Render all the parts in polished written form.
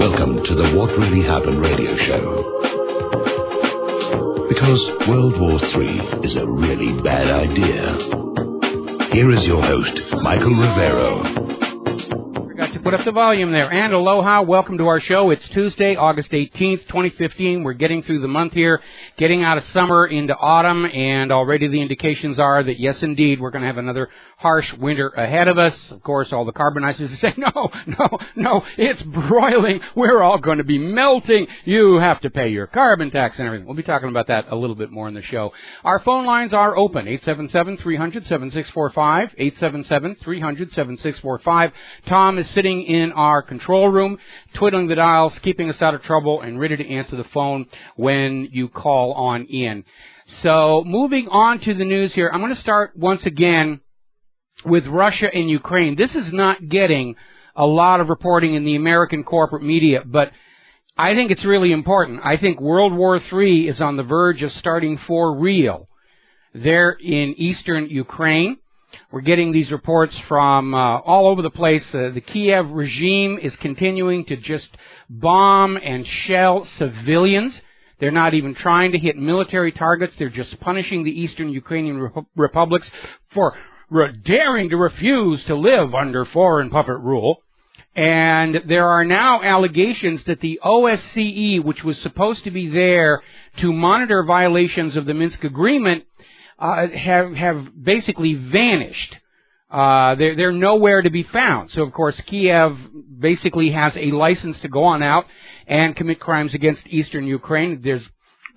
Welcome to the What Really Happened radio show. Because World War III is a really bad idea. Here is your host, Michael Rivero. Forgot to put up the volume there. And aloha, welcome to our show. It's Tuesday, August 18th, 2015. We're getting through the month here, getting out of summer into autumn, and already the indications are that, yes, indeed, we're going to have another harsh winter ahead of us. Of course, all the carbonizers say, no, it's broiling. We're all going to be melting. You have to pay your carbon tax and everything. We'll be talking about that a little bit more in the show. Our phone lines are open, 877-300-7645, 877-300-7645. Tom is sitting in our control room, twiddling the dials, keeping us out of trouble, and ready to answer the phone when you call on in. So, moving on to the news here, I'm going to start once again with Russia and Ukraine. This is not getting a lot of reporting in the American corporate media, but I think it's really important. I think World War III is on the verge of starting for real there in eastern Ukraine. We're getting these reports from all over the place. The Kiev regime is continuing to just bomb and shell civilians. They're not even trying to hit military targets. They're just punishing the eastern Ukrainian republics for daring to refuse to live under foreign puppet rule. And there are now allegations that the OSCE, which was supposed to be there to monitor violations of the Minsk Agreement, have basically vanished. They're nowhere to be found. So, of course, Kiev basically has a license to go on out and commit crimes against eastern Ukraine. There's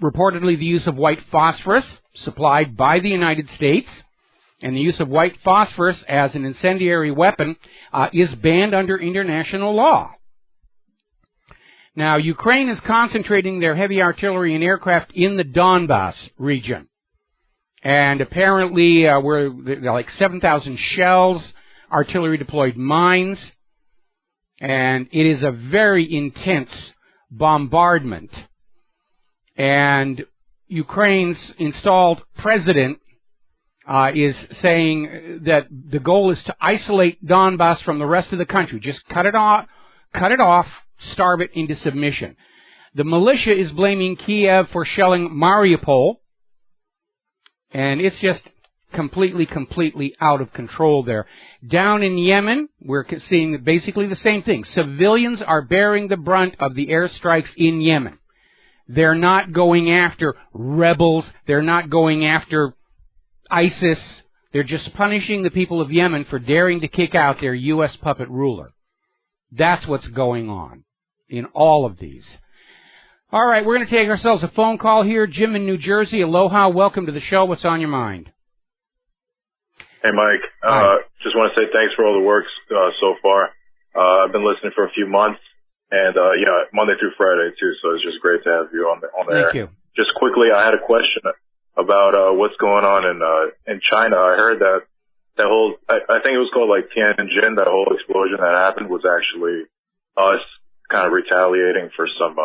reportedly the use of white phosphorus supplied by the United States. And the use of white phosphorus as an incendiary weapon is banned under international law. Now, Ukraine is concentrating their heavy artillery and aircraft in the Donbass region. And apparently, we're like 7,000 shells, artillery-deployed mines, and it is a very intense bombardment. And Ukraine's installed president is saying that the goal is to isolate Donbass from the rest of the country. Just cut it off, starve it into submission. The militia is blaming Kiev for shelling Mariupol, and it's just completely out of control there. Down in Yemen, we're seeing basically the same thing. Civilians are bearing the brunt of the airstrikes in Yemen. They're not going after rebels. They're not going after ISIS. They're just punishing the people of Yemen for daring to kick out their U.S. puppet ruler. That's what's going on in all of these. All right, we're going to take ourselves a phone call here. Jim in New Jersey. Aloha. Welcome to the show. What's on your mind? Hey, Mike. Just want to say thanks for all the work so far. I've been listening for a few months, and Monday through Friday too. So it's just great to have you on the air. Thank you. Just quickly, I had a question about what's going on in China. I heard that whole, I think it was called like Tianjin, that whole explosion that happened was actually us kind of retaliating for some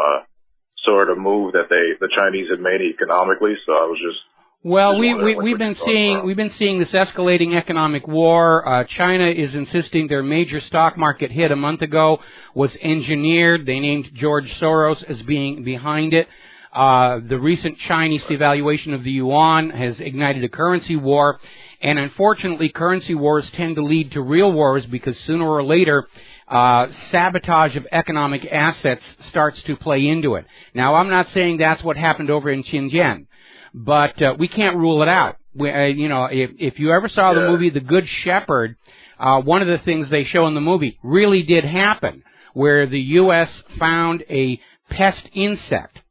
sort of move that the Chinese had made economically. So I was just we've been seeing this escalating economic war. China is insisting their major stock market hit a month ago was engineered. They named George Soros as being behind it. The recent Chinese devaluation of the yuan has ignited a currency war, and unfortunately currency wars tend to lead to real wars because sooner or later sabotage of economic assets starts to play into it. Now, I'm not saying that's what happened over in Xinjiang, but we can't rule it out. If you ever saw the movie The Good Shepherd, one of the things they show in the movie really did happen, where the U.S. found a pest insect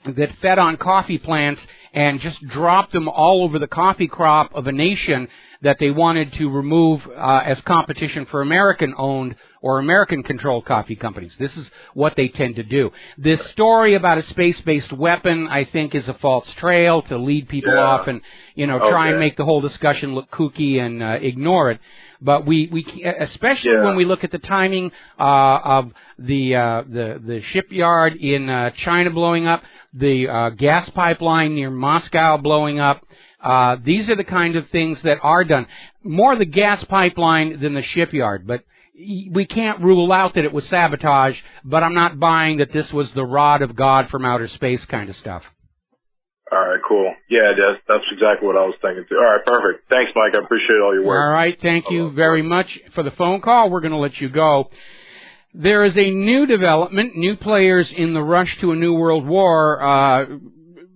that fed on coffee plants and just dropped them all over the coffee crop of a nation that they wanted to remove as competition for American-owned or American-controlled coffee companies. This is what they tend to do. This story about a space-based weapon, I think, is a false trail to lead people off and, try and make the whole discussion look kooky and ignore it. But we especially when we look at the timing of the shipyard in China blowing up, the gas pipeline near Moscow blowing up. These are the kind of things that are done. More the gas pipeline than the shipyard, but we can't rule out that it was sabotage, but I'm not buying that this was the rod of God from outer space kind of stuff. All right, cool. Yeah, that's exactly what I was thinking too. All right, perfect. Thanks, Mike. I appreciate all your work. All right, thank you very much for the phone call. We're going to let you go. There is a new development, new players in the rush to a new world war.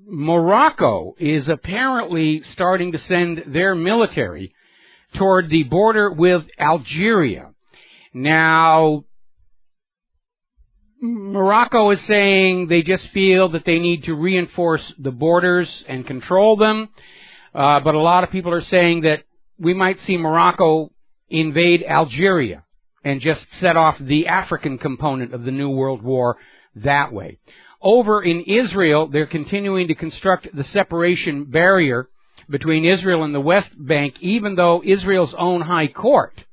Morocco is apparently starting to send their military toward the border with Algeria. Now, Morocco is saying they just feel that they need to reinforce the borders and control them, but a lot of people are saying that we might see Morocco invade Algeria and just set off the African component of the New World War that way. Over in Israel, they're continuing to construct the separation barrier between Israel and the West Bank, even though Israel's own high court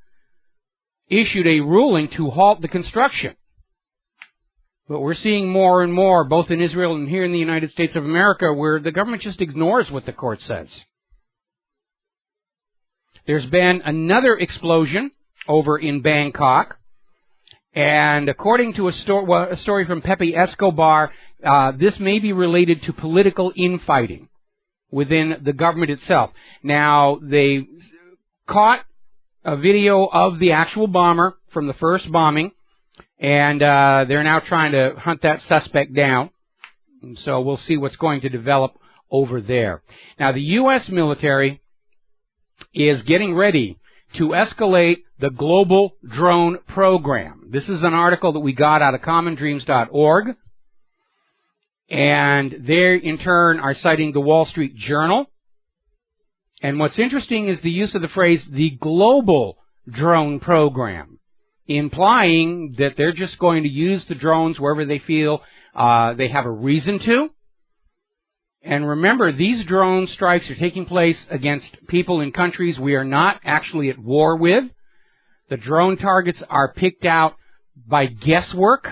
issued a ruling to halt the construction. But we're seeing more and more, both in Israel and here in the United States of America, where the government just ignores what the court says. There's been another explosion over in Bangkok, and according to a story from Pepe Escobar, this may be related to political infighting within the government itself. Now, they caught a video of the actual bomber from the first bombing, and they're now trying to hunt that suspect down. And so we'll see what's going to develop over there. Now, the U.S. military is getting ready to escalate the global drone program. This is an article that we got out of commondreams.org. And they, in turn, are citing the Wall Street Journal. And what's interesting is the use of the phrase, the global drone program, implying that they're just going to use the drones wherever they feel they have a reason to. And remember, these drone strikes are taking place against people in countries we are not actually at war with. The drone targets are picked out by guesswork,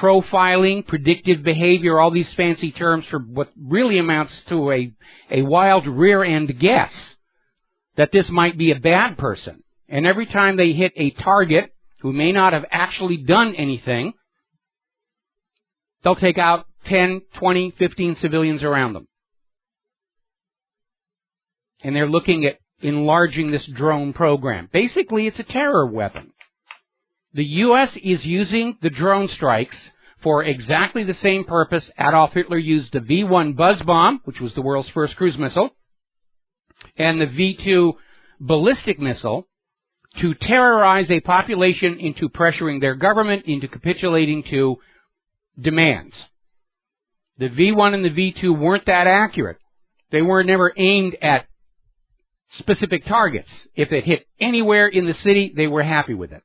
profiling, predictive behavior, all these fancy terms for what really amounts to a wild rear-end guess that this might be a bad person. And every time they hit a target who may not have actually done anything, they'll take out 10, 20, 15 civilians around them. And they're looking at enlarging this drone program. Basically, it's a terror weapon. The U.S. is using the drone strikes for exactly the same purpose Adolf Hitler used the V-1 buzz bomb, which was the world's first cruise missile, and the V-2 ballistic missile, to terrorize a population into pressuring their government into capitulating to demands. The V-1 and the V-2 weren't that accurate. They were never aimed at specific targets. If it hit anywhere in the city, they were happy with it.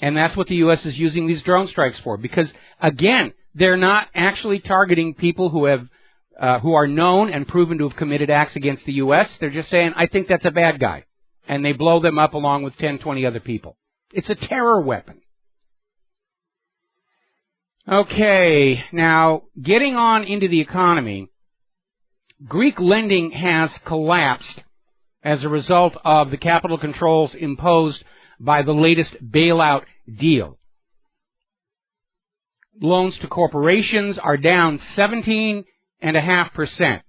And that's what the U.S. is using these drone strikes for. Because, again, they're not actually targeting people who are known and proven to have committed acts against the U.S. They're just saying, I think that's a bad guy. And they blow them up along with 10, 20 other people. It's a terror weapon. Okay, now, getting on into the economy, Greek lending has collapsed as a result of the capital controls imposed by the latest bailout deal. Loans to corporations are down 17.5%.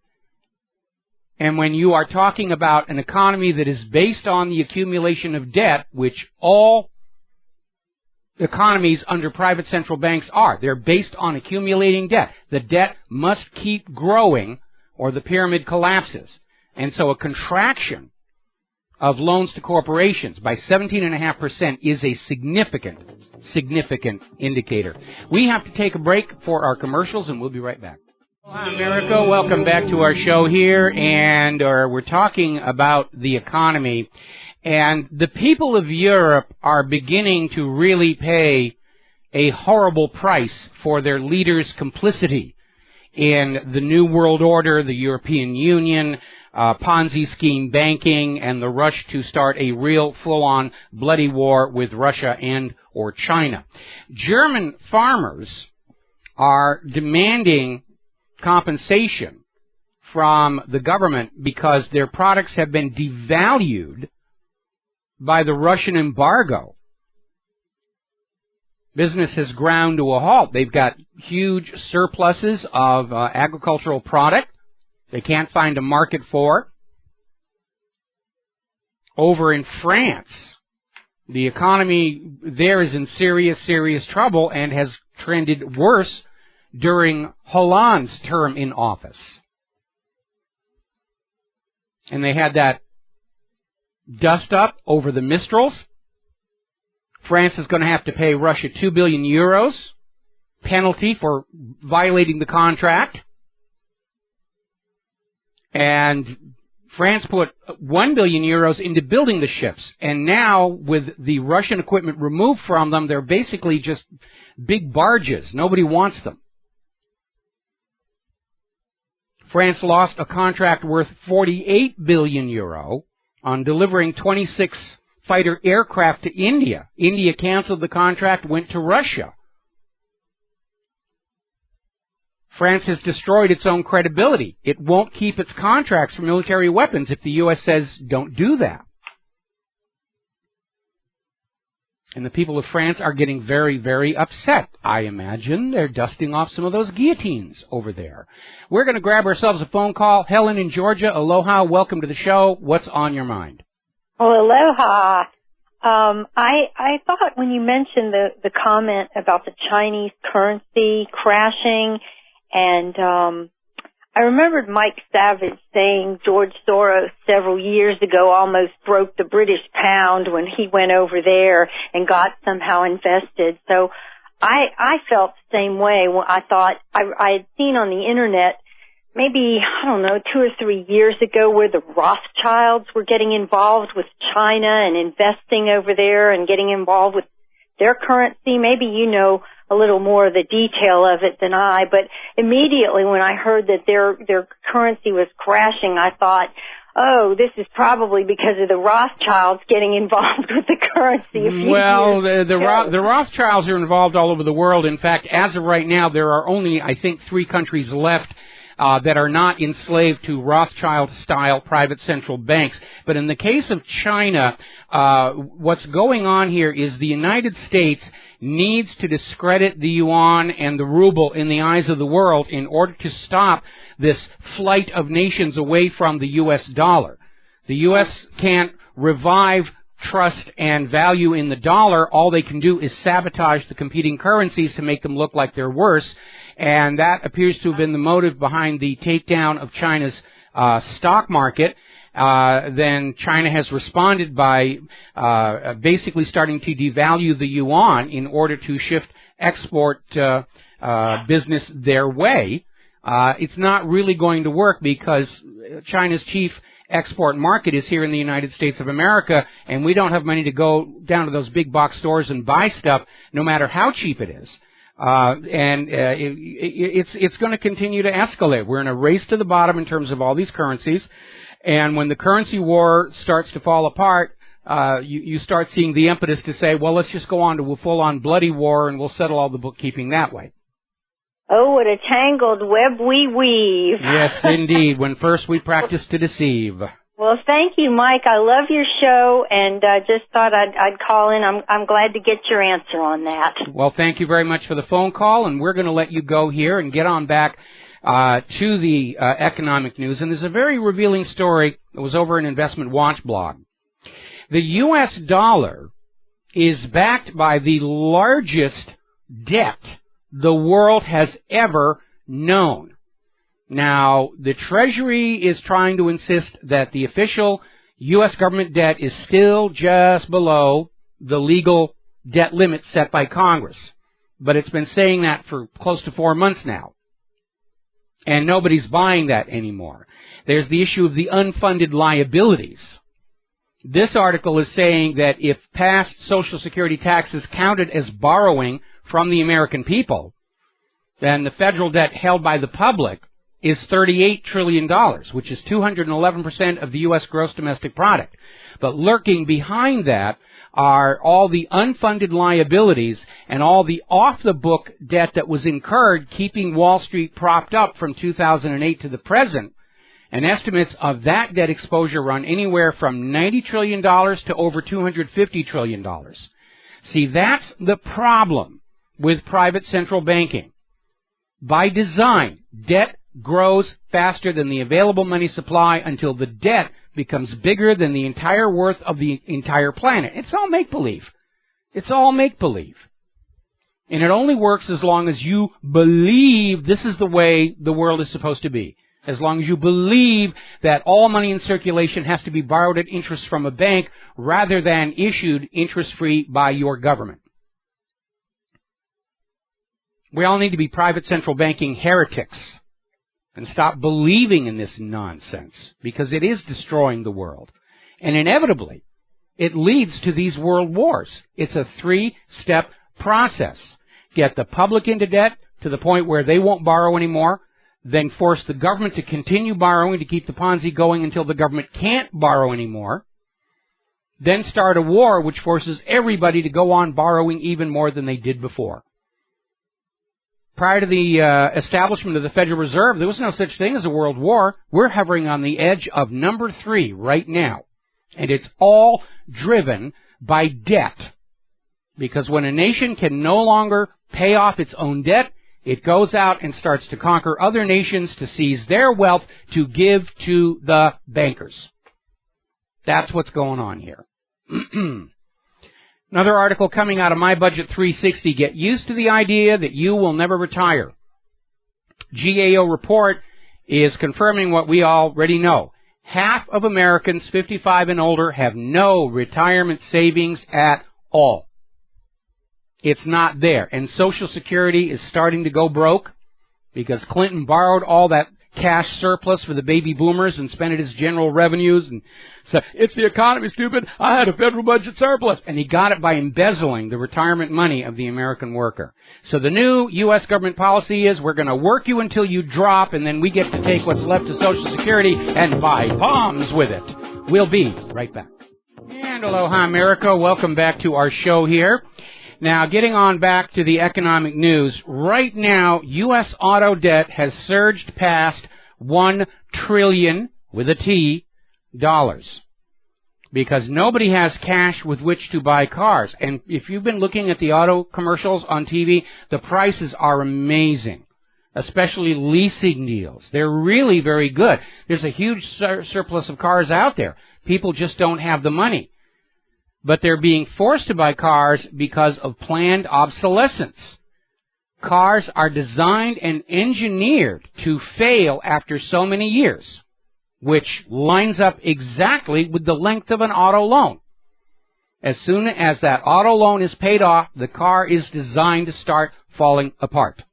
And when you are talking about an economy that is based on the accumulation of debt, which all economies under private central banks are, they're based on accumulating debt. The debt must keep growing or the pyramid collapses. And so a contraction of loans to corporations by 17.5% is a significant indicator. We have to take a break for our commercials, and we'll be right back. Hi, America. Welcome back to our show here, and we're talking about the economy. And the people of Europe are beginning to really pay a horrible price for their leaders' complicity in the New World Order, the European Union, Ponzi scheme banking, and the rush to start a real full-on bloody war with Russia and or China. German farmers are demanding compensation from the government because their products have been devalued by the Russian embargo. Business has ground to a halt. They've got huge surpluses of agricultural product. They can't find a market for it. Over in France, the economy there is in serious, serious trouble and has trended worse during Hollande's term in office. And they had that dust up over the Mistrals. France is going to have to pay Russia 2 billion euros penalty for violating the contract. And France put 1 billion euros into building the ships. And now, with the Russian equipment removed from them, they're basically just big barges. Nobody wants them. France lost a contract worth 48 billion euro on delivering 26 fighter aircraft to India. India canceled the contract, went to Russia. France has destroyed its own credibility. It won't keep its contracts for military weapons if the U.S. says don't do that. And the people of France are getting very, very upset. I imagine they're dusting off some of those guillotines over there. We're going to grab ourselves a phone call. Helen in Georgia, aloha, welcome to the show. What's on your mind? Oh, aloha. I thought when you mentioned the comment about the Chinese currency crashing, and I remembered Mike Savage saying George Soros several years ago almost broke the British pound when he went over there and got somehow invested. So I felt the same way. I thought I had seen on the internet maybe, 2 or 3 years ago where the Rothschilds were getting involved with China and investing over there and getting involved with their currency. Maybe you know a little more of the detail of it than I, but immediately when I heard that their currency was crashing, I thought, oh, this is probably because of the Rothschilds getting involved with the currency. Well, the Rothschilds are involved all over the world. In fact, as of right now, there are only, I think, 3 countries left that are not enslaved to Rothschild-style private central banks. But in the case of China, what's going on here is the United States needs to discredit the yuan and the ruble in the eyes of the world in order to stop this flight of nations away from the U.S. dollar. The U.S. can't revive trust and value in the dollar. All they can do is sabotage the competing currencies to make them look like they're worse. And that appears to have been the motive behind the takedown of China's stock market. Then China has responded by basically starting to devalue the yuan in order to shift export business their way. It's not really going to work because China's chief export market is here in the United States of America, and we don't have money to go down to those big box stores and buy stuff, no matter how cheap it is. It's going to continue to escalate. We're in a race to the bottom in terms of all these currencies. And when the currency war starts to fall apart, you start seeing the impetus to say, well, let's just go on to a full-on bloody war and we'll settle all the bookkeeping that way. Oh, what a tangled web we weave. Yes, indeed. When first we practice to deceive. Well, thank you, Mike. I love your show, and just thought I'd call in. I'm glad to get your answer on that. Well, thank you very much for the phone call, and we're going to let you go here and get on back to the economic news. And there's a very revealing story that was over an Investment Watch blog. The U.S. dollar is backed by the largest debt the world has ever known. Now, the Treasury is trying to insist that the official U.S. government debt is still just below the legal debt limit set by Congress. But it's been saying that for close to 4 months now. And nobody's buying that anymore. There's the issue of the unfunded liabilities. This article is saying that if past Social Security taxes counted as borrowing from the American people, then the federal debt held by the public is $38 trillion, which is 211% of the U.S. gross domestic product. But lurking behind that are all the unfunded liabilities and all the off-the-book debt that was incurred keeping Wall Street propped up from 2008 to the present. And estimates of that debt exposure run anywhere from $90 trillion to over $250 trillion. See, that's the problem with private central banking. By design, debt grows faster than the available money supply until the debt becomes bigger than the entire worth of the entire planet. It's all make-believe. It's all make-believe. And it only works as long as you believe this is the way the world is supposed to be. As long as you believe that all money in circulation has to be borrowed at interest from a bank rather than issued interest-free by your government. We all need to be private central banking heretics and stop believing in this nonsense, because it is destroying the world. And inevitably, it leads to these world wars. It's a three-step process. Get the public into debt to the point where they won't borrow anymore, then force the government to continue borrowing to keep the Ponzi going until the government can't borrow anymore, then start a war which forces everybody to go on borrowing even more than they did before. Prior to the establishment of the Federal Reserve, there was no such thing as a world war. We're hovering on the edge of number 3 right now. And it's all driven by debt. Because when a nation can no longer pay off its own debt, it goes out and starts to conquer other nations to seize their wealth to give to the bankers. That's what's going on here. Another article coming out of My Budget 360, get used to the idea that you will never retire. GAO report is confirming what we already know. Half of Americans 55 and older have no retirement savings at all. It's not there. And Social Security is starting to go broke because Clinton borrowed all that cash surplus for the baby boomers and spent it as general revenues and said, it's the economy, stupid. I had a federal budget surplus. And he got it by embezzling the retirement money of the American worker. So the new U.S. government policy is we're going to work you until you drop, and then we get to take what's left of Social Security and buy bombs with it. We'll be right back. And aloha, America. Welcome back to our show here. Now, getting on back to the economic news, right now, U.S. auto debt has surged past $1 trillion, with a T, dollars. Because nobody has cash with which to buy cars. And if you've been looking at the auto commercials on TV, the prices are amazing. Especially leasing deals. They're really very good. There's a huge surplus of cars out there. People just don't have the money. But they're being forced to buy cars because of planned obsolescence. Cars are designed and engineered to fail after so many years, which lines up exactly with the length of an auto loan. As soon as that auto loan is paid off, the car is designed to start falling apart.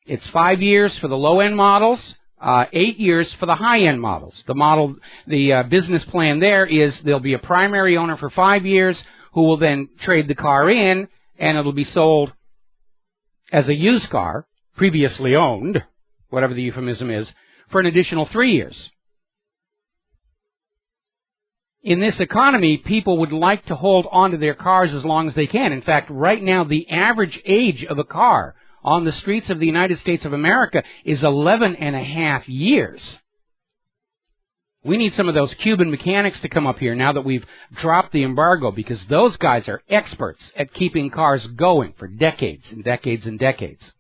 It's 5 years for the low-end models, 8 years for the high-end models. The business plan there is there'll be a primary owner for 5 years who will then trade the car in, and it'll be sold as a used car, previously owned, whatever the euphemism is, for an additional 3 years. In this economy, people would like to hold on to their cars as long as they can. In fact, right now, the average age of a car on the streets of the United States of America is 11.5 years. We need some of those Cuban mechanics to come up here now that we've dropped the embargo, because those guys are experts at keeping cars going for decades and decades and decades.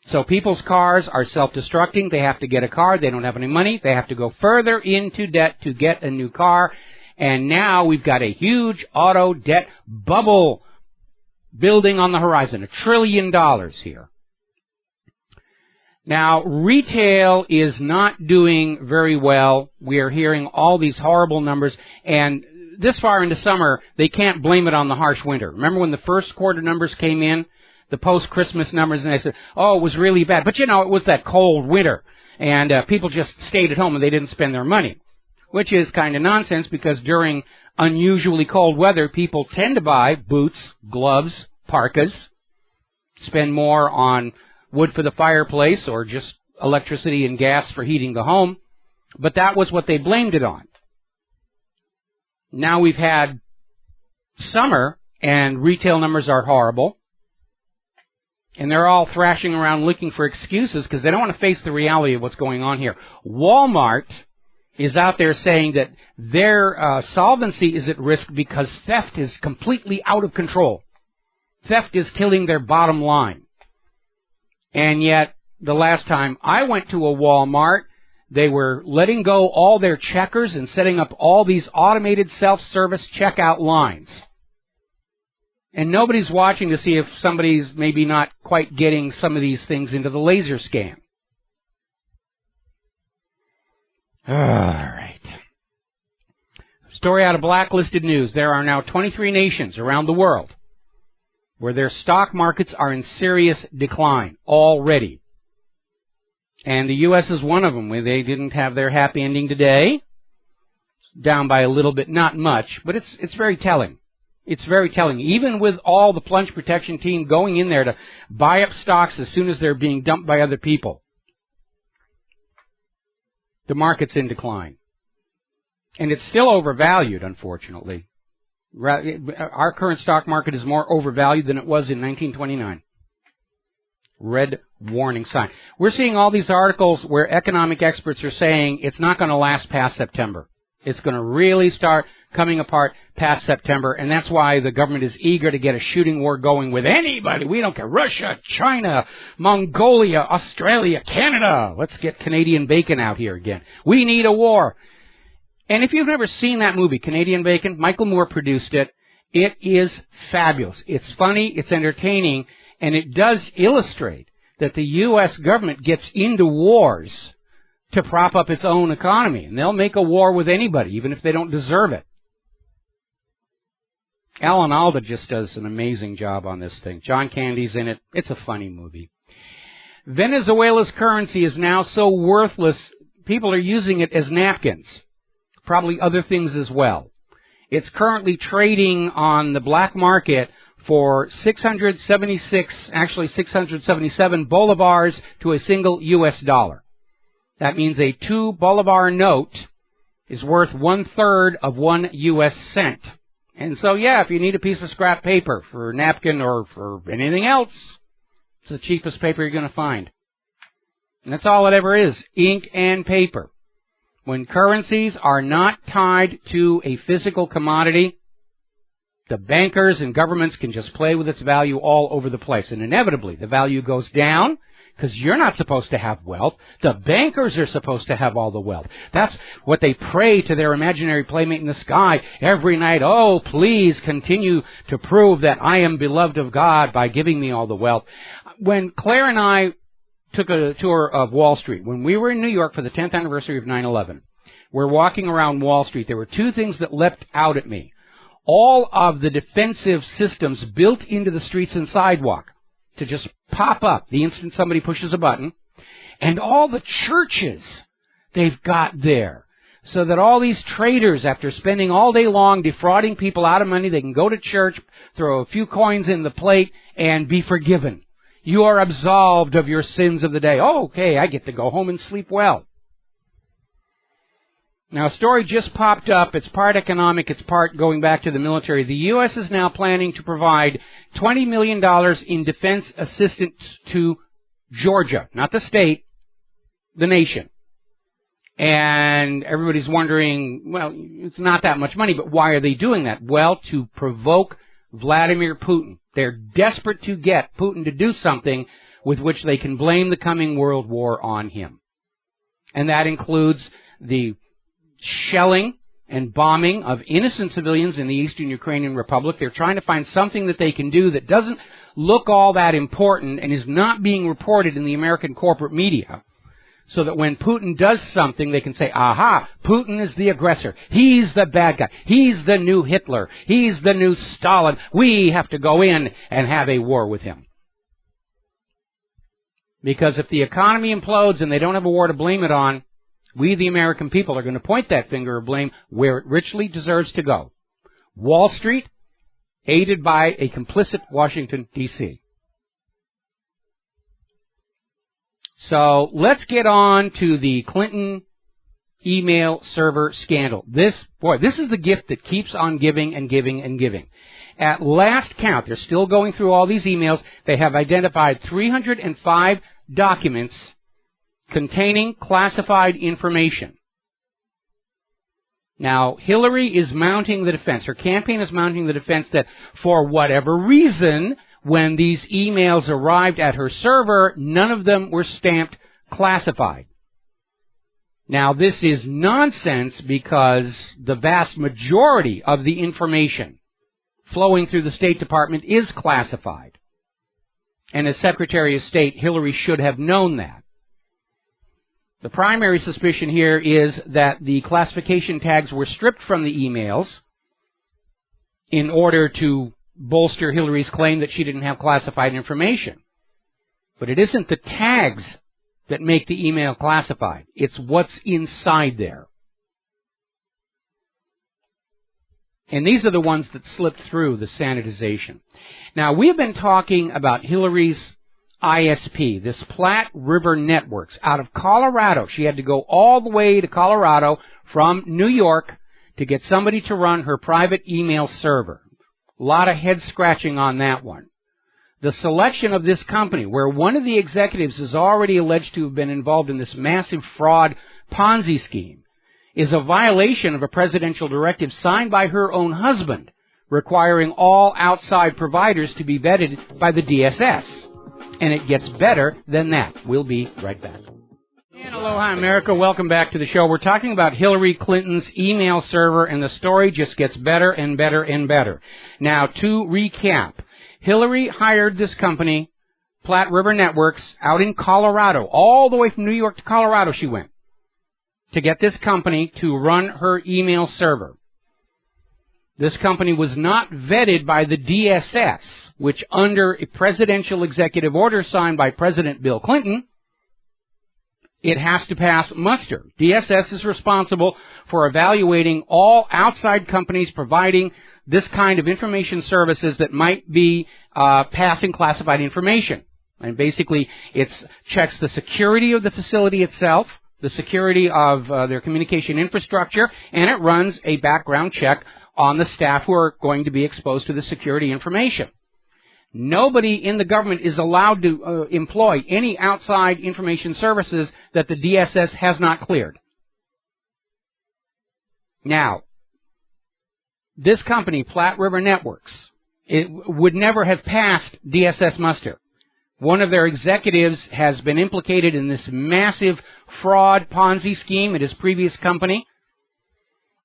So people's cars are self-destructing. They have to get a car. They don't have any money. They have to go further into debt to get a new car. And now we've got a huge auto debt bubble building on the horizon, $1 trillion here. Now, retail is not doing very well. We are hearing all these horrible numbers, and this far into summer, they can't blame it on the harsh winter. Remember when the first quarter numbers came in, the post-Christmas numbers, and they said, oh, it was really bad. But, it was that cold winter, and people just stayed at home and they didn't spend their money, which is kind of nonsense, because during unusually cold weather, people tend to buy boots, gloves, parkas, spend more on wood for the fireplace or just electricity and gas for heating the home. But that was what they blamed it on. Now we've had summer and retail numbers are horrible. And they're all thrashing around looking for excuses because they don't want to face the reality of what's going on here. Walmart is out there saying that their solvency is at risk because theft is completely out of control. Theft is killing their bottom line. And yet, the last time I went to a Walmart, they were letting go all their checkers and setting up all these automated self-service checkout lines. And nobody's watching to see if somebody's maybe not quite getting some of these things into the laser scan. All right. Story out of Blacklisted News. There are now 23 nations around the world where their stock markets are in serious decline already. And the U.S. is one of them, where they didn't have their happy ending today. Down by a little bit, not much, but it's very telling. It's very telling. Even with all the plunge protection team going in there to buy up stocks as soon as they're being dumped by other people, the market's in decline. And it's still overvalued, unfortunately. Our current stock market is more overvalued than it was in 1929. Red warning sign. We're seeing all these articles where economic experts are saying it's not going to last past September. It's going to really start coming apart past September, and that's why the government is eager to get a shooting war going with anybody. We don't care. Russia, China, Mongolia, Australia, Canada. Let's get Canadian Bacon out here again. We need a war. And if you've never seen that movie, Canadian Bacon, Michael Moore produced it. It is fabulous. It's funny, it's entertaining, and it does illustrate that the U.S. government gets into wars to prop up its own economy. And they'll make a war with anybody, even if they don't deserve it. Alan Alda just does an amazing job on this thing. John Candy's in it. It's a funny movie. Venezuela's currency is now so worthless, people are using it as napkins. Probably other things as well. It's currently trading on the black market for 677 bolivars to a single U.S. dollar. That means a 2 bolivar note is worth 1/3 of 1 U.S. cent. And so, yeah, if you need a piece of scrap paper for a napkin or for anything else, it's the cheapest paper you're going to find. And that's all it ever is, ink and paper. When currencies are not tied to a physical commodity, the bankers and governments can just play with its value all over the place. And inevitably, the value goes down because you're not supposed to have wealth. The bankers are supposed to have all the wealth. That's what they pray to their imaginary playmate in the sky every night. Oh, please continue to prove that I am beloved of God by giving me all the wealth. When Claire and I took a tour of Wall Street, when we were in New York for the 10th anniversary of 9/11, we're walking around Wall Street. There were two things that leapt out at me. All of the defensive systems built into the streets and sidewalk to just pop up the instant somebody pushes a button, and all the churches they've got there, so that all these traders, after spending all day long defrauding people out of money, they can go to church, throw a few coins in the plate, and be forgiven. You are absolved of your sins of the day. Oh, okay, I get to go home and sleep well. Now, a story just popped up. It's part economic. It's part going back to the military. The U.S. is now planning to provide $20 million in defense assistance to Georgia. Not the state, the nation. And everybody's wondering, well, it's not that much money, but why are they doing that? Well, to provoke Vladimir Putin. They're desperate to get Putin to do something with which they can blame the coming world war on him. And that includes the shelling and bombing of innocent civilians in the Eastern Ukrainian Republic. They're trying to find something that they can do that doesn't look all that important and is not being reported in the American corporate media, so that when Putin does something, they can say, aha, Putin is the aggressor. He's the bad guy. He's the new Hitler. He's the new Stalin. We have to go in and have a war with him. Because if the economy implodes and they don't have a war to blame it on, we, the American people, are going to point that finger of blame where it richly deserves to go. Wall Street, aided by a complicit Washington, D.C. So let's get on to the Clinton email server scandal. This is the gift that keeps on giving and giving and giving. At last count, they're still going through all these emails. They have identified 305 documents containing classified information. Now, Hillary is mounting the defense. Her campaign is mounting the defense that for whatever reason, when these emails arrived at her server, none of them were stamped classified. Now, this is nonsense because the vast majority of the information flowing through the State Department is classified. And as Secretary of State, Hillary should have known that. The primary suspicion here is that the classification tags were stripped from the emails in order to bolster Hillary's claim that she didn't have classified information. But it isn't the tags that make the email classified. It's what's inside there. And these are the ones that slipped through the sanitization. Now, we have been talking about Hillary's ISP, this Platte River Networks, out of Colorado. She had to go all the way to Colorado from New York to get somebody to run her private email server. A lot of head scratching on that one. The selection of this company, where one of the executives is already alleged to have been involved in this massive fraud Ponzi scheme, is a violation of a presidential directive signed by her own husband, requiring all outside providers to be vetted by the DSS. And it gets better than that. We'll be right back. And aloha, America. Welcome back to the show. We're talking about Hillary Clinton's email server, and the story just gets better and better and better. Now, to recap, Hillary hired this company, Platte River Networks, out in Colorado. All the way from New York to Colorado she went to get this company to run her email server. This company was not vetted by the DSS, which under a presidential executive order signed by President Bill Clinton, it has to pass muster. DSS is responsible for evaluating all outside companies providing this kind of information services that might be passing classified information. And basically, it checks the security of the facility itself, the security of their communication infrastructure, and it runs a background check on the staff who are going to be exposed to the security information. Nobody in the government is allowed to employ any outside information services that the DSS has not cleared. Now, this company, Platte River Networks, it would never have passed DSS muster. One of their executives has been implicated in this massive fraud Ponzi scheme at his previous company.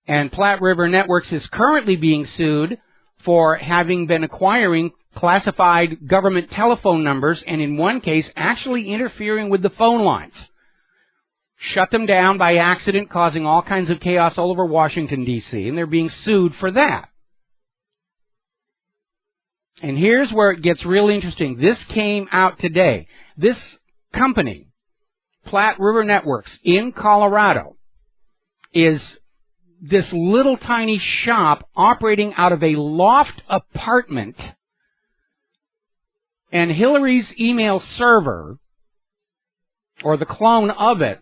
And Platte River Networks is currently being sued for having been acquiring classified government telephone numbers, and in one case, actually interfering with the phone lines. Shut them down by accident, causing all kinds of chaos all over Washington, D.C., and they're being sued for that. And here's where it gets really interesting. This came out today. This company, Platte River Networks in Colorado, is this little tiny shop operating out of a loft apartment, and Hillary's email server, or the clone of it,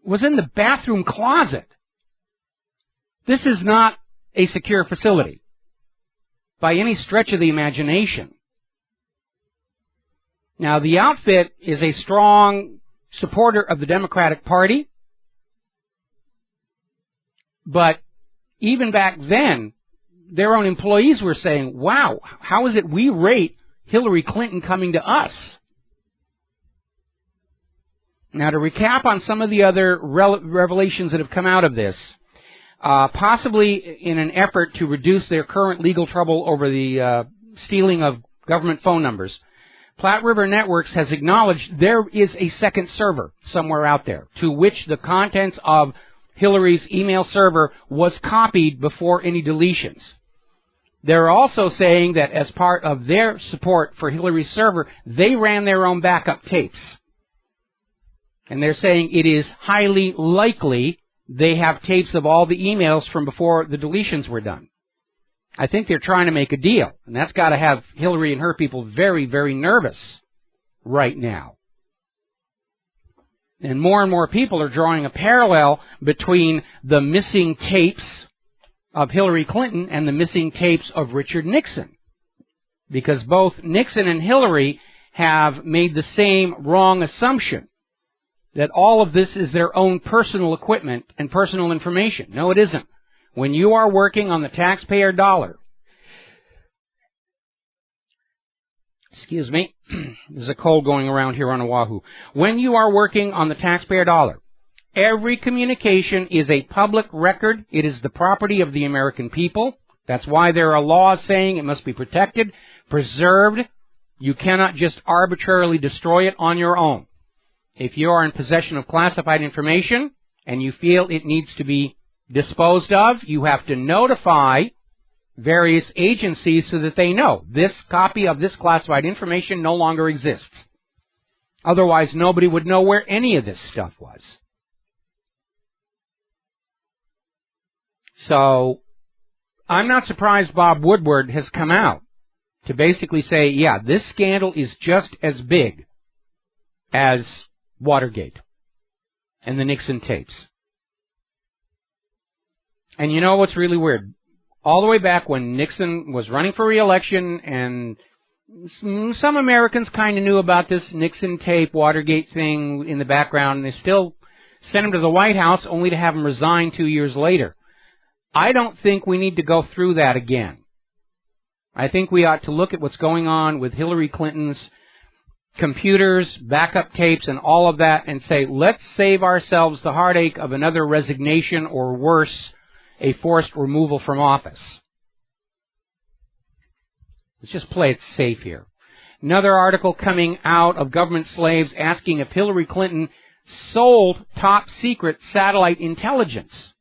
was in the bathroom closet. This is not a secure facility by any stretch of the imagination. Now, the outfit is a strong supporter of the Democratic Party. But even back then, their own employees were saying, wow, how is it we rate Hillary Clinton coming to us? Now, to recap on some of the other revelations that have come out of this, possibly in an effort to reduce their current legal trouble over the stealing of government phone numbers, Platte River Networks has acknowledged there is a second server somewhere out there to which the contents of Hillary's email server was copied before any deletions. They're also saying that as part of their support for Hillary's server, they ran their own backup tapes. And they're saying it is highly likely they have tapes of all the emails from before the deletions were done. I think they're trying to make a deal, and that's got to have Hillary and her people very, very nervous right now. And more people are drawing a parallel between the missing tapes of Hillary Clinton and the missing tapes of Richard Nixon. Because both Nixon and Hillary have made the same wrong assumption that all of this is their own personal equipment and personal information. No, it isn't. When you are working on the taxpayer dollar, excuse me, there's a cold going around here on Oahu. When you are working on the taxpayer dollar, every communication is a public record. It is the property of the American people. That's why there are laws saying it must be protected, preserved. You cannot just arbitrarily destroy it on your own. If you are in possession of classified information and you feel it needs to be disposed of, you have to notify various agencies so that they know this copy of this classified information no longer exists. Otherwise, nobody would know where any of this stuff was. So, I'm not surprised Bob Woodward has come out to basically say, yeah, this scandal is just as big as Watergate and the Nixon tapes. And you know what's really weird? All the way back when Nixon was running for re-election, and some Americans kind of knew about this Nixon tape, Watergate thing in the background, and they still sent him to the White House only to have him resign 2 years later. I don't think we need to go through that again. I think we ought to look at what's going on with Hillary Clinton's computers, backup tapes, and all of that, and say, let's save ourselves the heartache of another resignation, or worse, a forced removal from office. Let's just play it safe here. Another article coming out of government slaves asking if Hillary Clinton sold top-secret satellite intelligence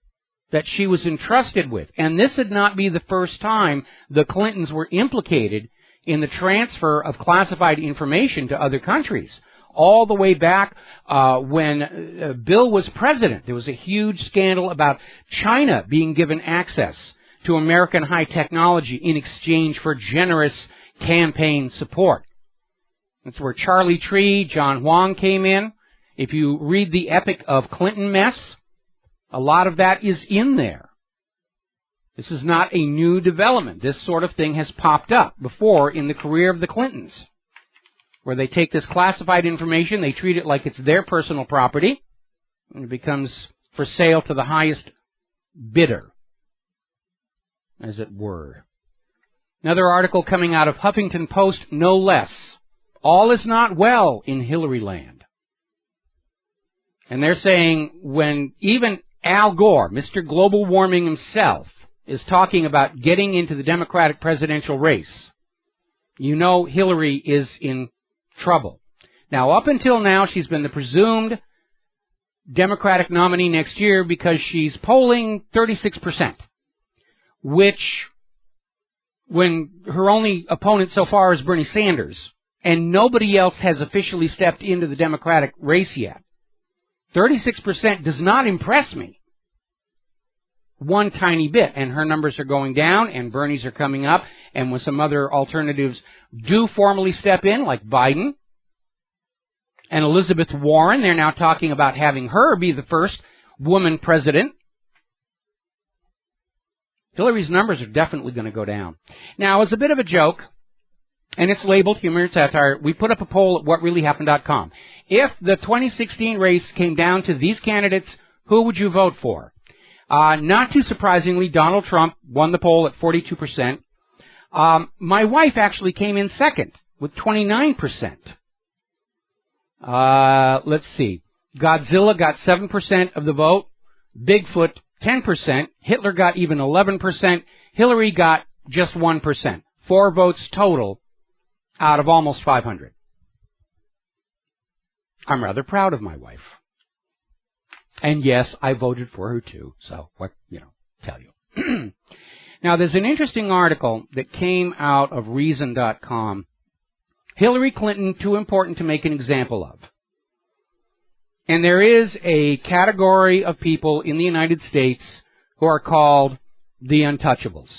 that she was entrusted with. And this would not be the first time the Clintons were implicated in the transfer of classified information to other countries. All the way back when Bill was president, there was a huge scandal about China being given access to American high technology in exchange for generous campaign support. That's where Charlie Tree, John Huang came in. If you read the epic of Clinton Mess, a lot of that is in there. This is not a new development. This sort of thing has popped up before in the career of the Clintons, where they take this classified information, they treat it like it's their personal property, and it becomes for sale to the highest bidder, as it were. Another article coming out of Huffington Post, no less. All is not well in Hillary land. And they're saying when even Al Gore, Mr. Global Warming himself, is talking about getting into the Democratic presidential race, you know Hillary is in trouble. Now, up until now, she's been the presumed Democratic nominee next year because she's polling 36%, which, when her only opponent so far is Bernie Sanders, and nobody else has officially stepped into the Democratic race yet, 36% does not impress me one tiny bit. And her numbers are going down, and Bernie's are coming up, and when some other alternatives do formally step in, like Biden and Elizabeth Warren, they're now talking about having her be the first woman president. Hillary's numbers are definitely going to go down. Now, as a bit of a joke, and it's labeled humor and satire, we put up a poll at WhatReallyHappened.com. If the 2016 race came down to these candidates, who would you vote for? Not too surprisingly, Donald Trump won the poll at 42%. My wife actually came in second with 29%. Let's see. Godzilla got 7% of the vote. Bigfoot, 10%. Hitler got even 11%. Hillary got just 1%. 4 votes total out of almost 500. I'm rather proud of my wife. And yes, I voted for her too. So, what, tell you. Now, there's an interesting article that came out of Reason.com. Hillary Clinton, too important to make an example of. And there is a category of people in the United States who are called the untouchables.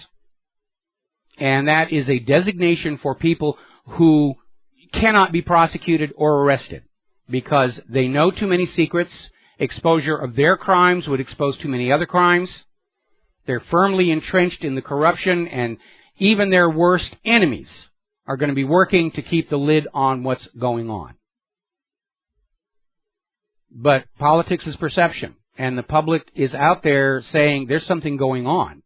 And that is a designation for people who cannot be prosecuted or arrested because they know too many secrets. Exposure of their crimes would expose too many other crimes. They're firmly entrenched in the corruption, and even their worst enemies are going to be working to keep the lid on what's going on. But politics is perception, and the public is out there saying there's something going on.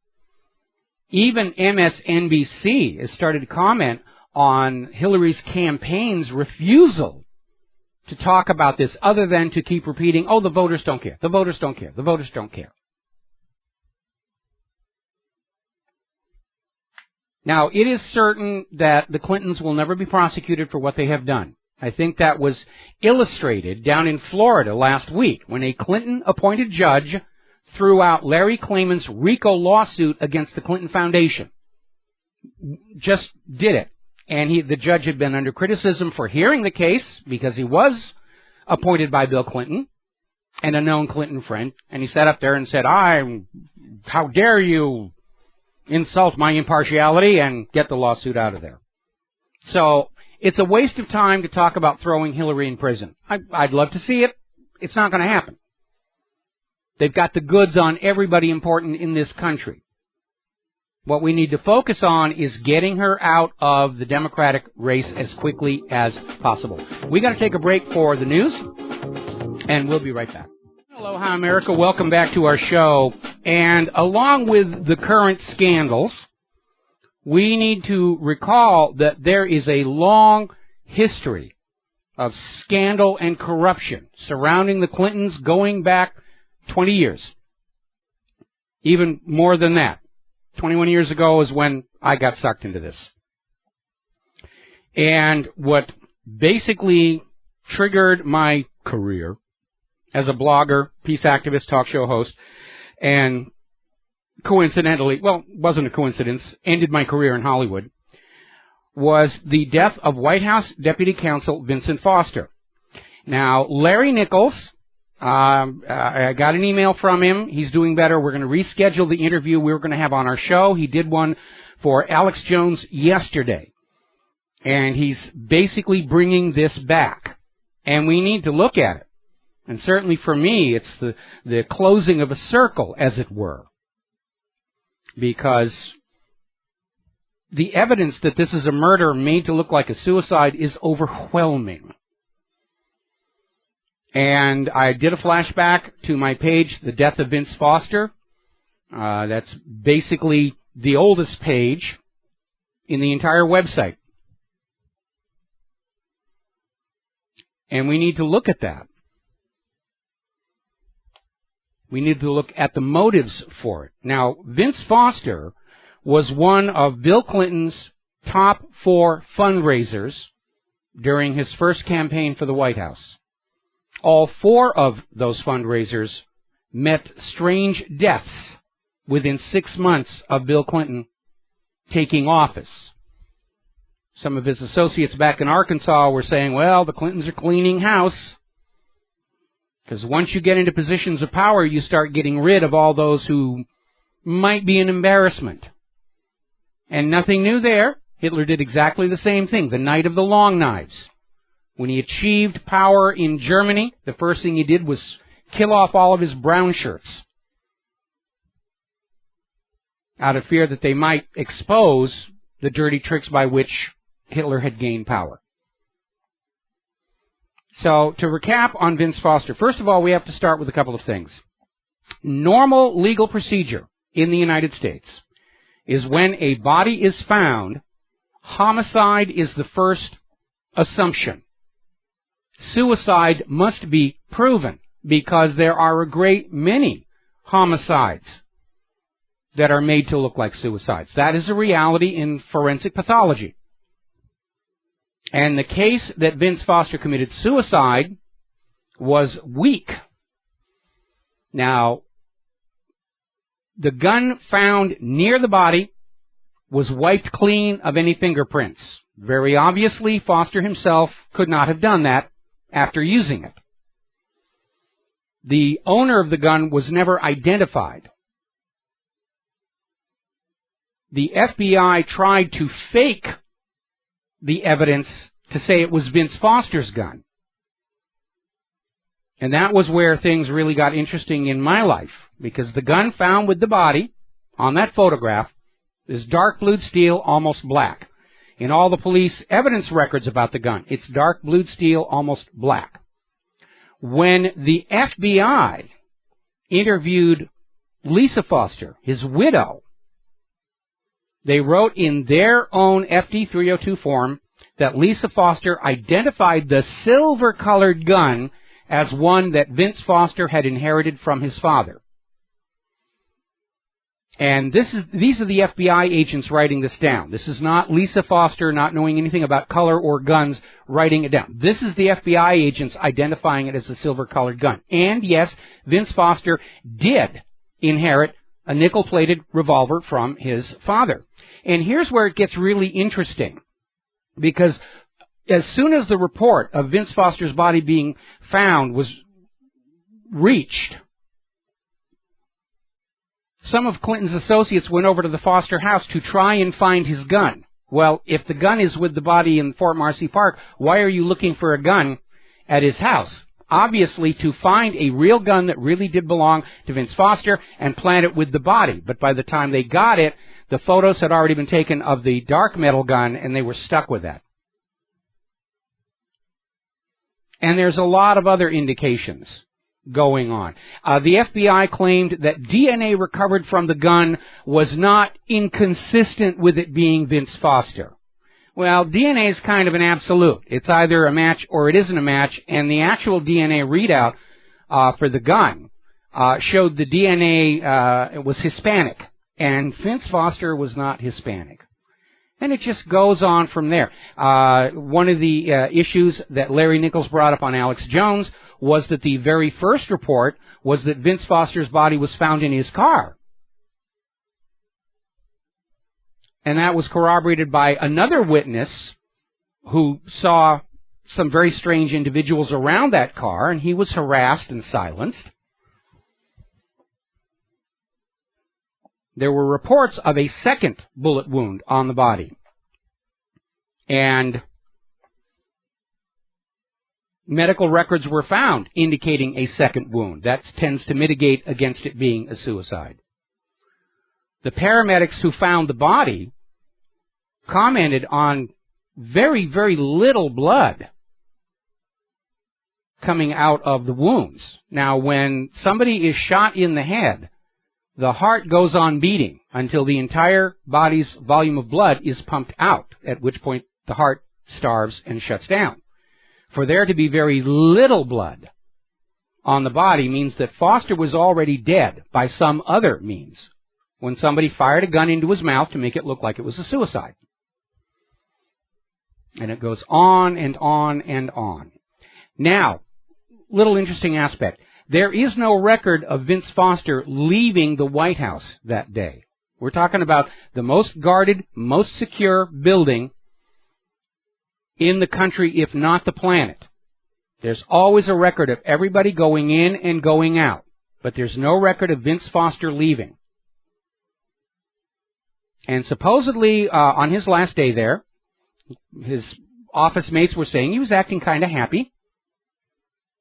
Even MSNBC has started to comment on Hillary's campaign's refusal to talk about this, other than to keep repeating, oh, the voters don't care, the voters don't care, the voters don't care. Now, it is certain that the Clintons will never be prosecuted for what they have done. I think that was illustrated down in Florida last week when a Clinton-appointed judge threw out Larry Klayman's RICO lawsuit against the Clinton Foundation. Just did it. And the judge had been under criticism for hearing the case because he was appointed by Bill Clinton and a known Clinton friend. And he sat up there and said, how dare you insult my impartiality, and get the lawsuit out of there. So it's a waste of time to talk about throwing Hillary in prison. I'd love to see it. It's not going to happen. They've got the goods on everybody important in this country. What we need to focus on is getting her out of the Democratic race as quickly as possible. We got to take a break for the news, and we'll be right back. Aloha, America. Welcome back to our show. And along with the current scandals, we need to recall that there is a long history of scandal and corruption surrounding the Clintons going back 20 years. Even more than that. 21 years ago is when I got sucked into this. And what basically triggered my career as a blogger, peace activist, talk show host, and coincidentally, well, it wasn't a coincidence, ended my career in Hollywood, was the death of White House Deputy Counsel Vincent Foster. Now, Larry Nichols, I got an email from him. He's doing better. We're going to reschedule the interview we were going to have on our show. He did one for Alex Jones yesterday. And he's basically bringing this back. And we need to look at it. And certainly for me, it's the closing of a circle, as it were. Because the evidence that this is a murder made to look like a suicide is overwhelming. And I did a flashback to my page, The Death of Vince Foster. That's basically the oldest page in the entire website. And we need to look at that. We need to look at the motives for it. Now, Vince Foster was one of Bill Clinton's top 4 fundraisers during his first campaign for the White House. All 4 of those fundraisers met strange deaths within 6 months of Bill Clinton taking office. Some of his associates back in Arkansas were saying, well, the Clintons are cleaning house. Because once you get into positions of power, you start getting rid of all those who might be an embarrassment. And nothing new there. Hitler did exactly the same thing, the night of the long knives. When he achieved power in Germany, the first thing he did was kill off all of his brown shirts, out of fear that they might expose the dirty tricks by which Hitler had gained power. So, to recap on Vince Foster, first of all, we have to start with a couple of things. Normal legal procedure in the United States is when a body is found, homicide is the first assumption. Suicide must be proven because there are a great many homicides that are made to look like suicides. That is a reality in forensic pathology. And the case that Vince Foster committed suicide was weak. Now, the gun found near the body was wiped clean of any fingerprints. Very obviously, Foster himself could not have done that after using it. The owner of the gun was never identified. The FBI tried to fake the evidence to say it was Vince Foster's gun. And that was where things really got interesting in my life, because the gun found with the body on that photograph is dark blued steel, almost black. In all the police evidence records about the gun, it's dark blued steel, almost black. When the FBI interviewed Lisa Foster, his widow, they wrote in their own FD 302 form that Lisa Foster identified the silver-colored gun as one that Vince Foster had inherited from his father. And these are the FBI agents writing this down. This is not Lisa Foster not knowing anything about color or guns writing it down. This is the FBI agents identifying it as a silver-colored gun. And yes, Vince Foster did inherit a nickel-plated revolver from his father. And here's where it gets really interesting, because as soon as the report of Vince Foster's body being found was reached, some of Clinton's associates went over to the Foster house to try and find his gun. Well, if the gun is with the body in Fort Marcy Park, why are you looking for a gun at his house? Obviously, to find a real gun that really did belong to Vince Foster and plant it with the body. But by the time they got it, the photos had already been taken of the dark metal gun, and they were stuck with that. And there's a lot of other indications going on. The FBI claimed that DNA recovered from the gun was not inconsistent with it being Vince Foster. Well, DNA is kind of an absolute. It's either a match or it isn't a match, and the actual DNA readout for the gun showed the DNA was Hispanic, and Vince Foster was not Hispanic. And it just goes on from there. One of the issues that Larry Nichols brought up on Alex Jones was that the very first report was that Vince Foster's body was found in his car. And that was corroborated by another witness who saw some very strange individuals around that car, and he was harassed and silenced. There were reports of a second bullet wound on the body. And medical records were found indicating a second wound. That tends to mitigate against it being a suicide. The paramedics who found the body commented on very, very little blood coming out of the wounds. Now, when somebody is shot in the head, the heart goes on beating until the entire body's volume of blood is pumped out, at which point the heart starves and shuts down. For there to be very little blood on the body means that Foster was already dead by some other means when somebody fired a gun into his mouth to make it look like it was a suicide. And it goes on and on and on. Now, little interesting aspect. There is no record of Vince Foster leaving the White House that day. We're talking about the most guarded, most secure building in the country, if not the planet. There's always a record of everybody going in and going out, but there's no record of Vince Foster leaving. And supposedly, on his last day there, his office mates were saying he was acting kind of happy.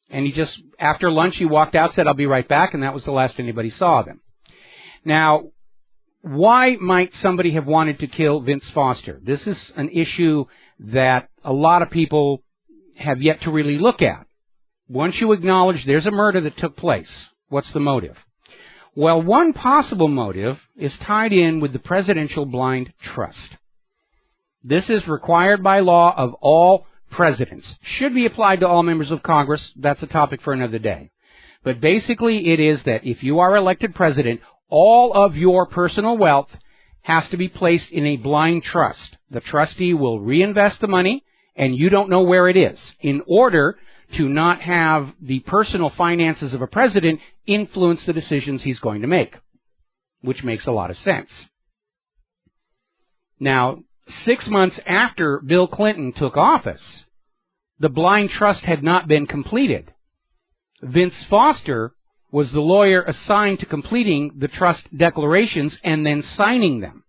And he just, after lunch, he walked out, said, "I'll be right back," and that was the last anybody saw of him. Now, why might somebody have wanted to kill Vince Foster? This is an issue that a lot of people have yet to really look at. Once you acknowledge there's a murder that took place, what's the motive? Well, one possible motive is tied in with the Presidential Blind Trust. This is required by law of all presidents. Should be applied to all members of Congress. That's a topic for another day. But basically it is that if you are elected president, all of your personal wealth has to be placed in a blind trust. The trustee will reinvest the money, and you don't know where it is, in order to not have the personal finances of a president influence the decisions he's going to make, which makes a lot of sense. Now, 6 months after Bill Clinton took office, the blind trust had not been completed. Vince Foster was the lawyer assigned to completing the trust declarations and then signing them,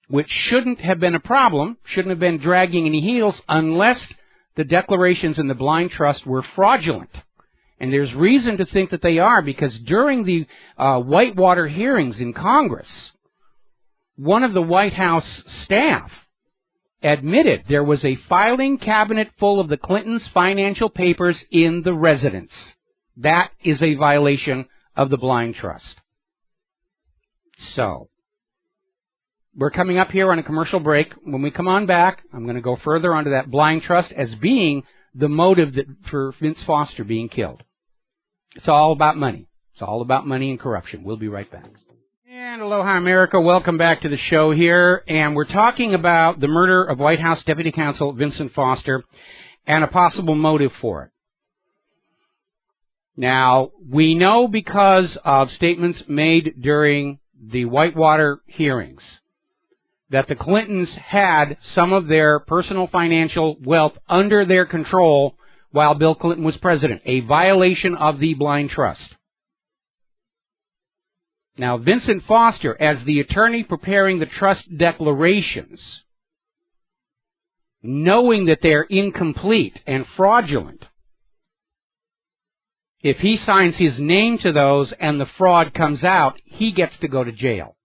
which shouldn't have been a problem, shouldn't have been dragging any heels, unless the declarations in the blind trust were fraudulent. And there's reason to think that they are, because during the Whitewater hearings in Congress, one of the White House staff admitted there was a filing cabinet full of the Clintons' financial papers in the residence. That is a violation of the blind trust. So, we're coming up here on a commercial break. When we come on back, I'm going to go further onto that blind trust as being the motive for Vince Foster being killed. It's all about money. It's all about money and corruption. We'll be right back. And aloha, America. Welcome back to the show here. And we're talking about the murder of White House Deputy Counsel Vincent Foster and a possible motive for it. Now, we know because of statements made during the Whitewater hearings that the Clintons had some of their personal financial wealth under their control while Bill Clinton was president, a violation of the blind trust. Now, Vincent Foster, as the attorney preparing the trust declarations, knowing that they're incomplete and fraudulent, if he signs his name to those and the fraud comes out, he gets to go to jail.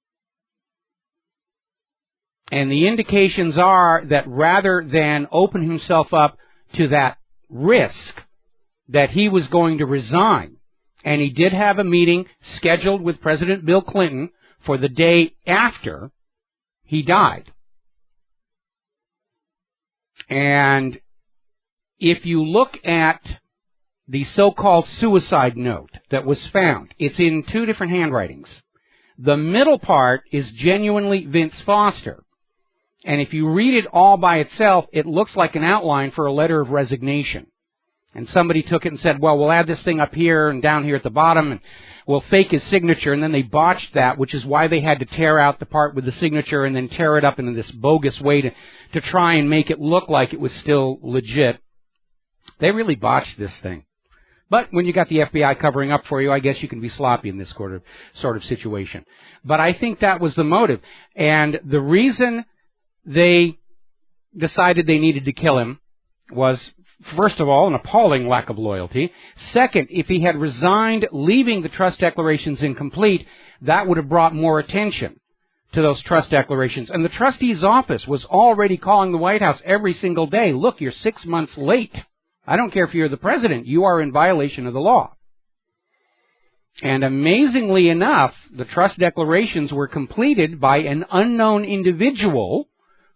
And the indications are that rather than open himself up to that risk, that he was going to resign. And he did have a meeting scheduled with President Bill Clinton for the day after he died. And if you look at the so-called suicide note that was found, it's in two different handwritings. The middle part is genuinely Vince Foster. And if you read it all by itself, it looks like an outline for a letter of resignation. And somebody took it and said, well, we'll add this thing up here and down here at the bottom, and we'll fake his signature. And then they botched that, which is why they had to tear out the part with the signature and then tear it up in this bogus way to try and make it look like it was still legit. They really botched this thing. But when you got the FBI covering up for you, I guess you can be sloppy in this sort of situation. But I think that was the motive. And the reason they decided they needed to kill him was, first of all, an appalling lack of loyalty. Second, if he had resigned, leaving the trust declarations incomplete, that would have brought more attention to those trust declarations. And the trustee's office was already calling the White House every single day, look, you're 6 months late. I don't care if you're the president. You are in violation of the law. And amazingly enough, the trust declarations were completed by an unknown individual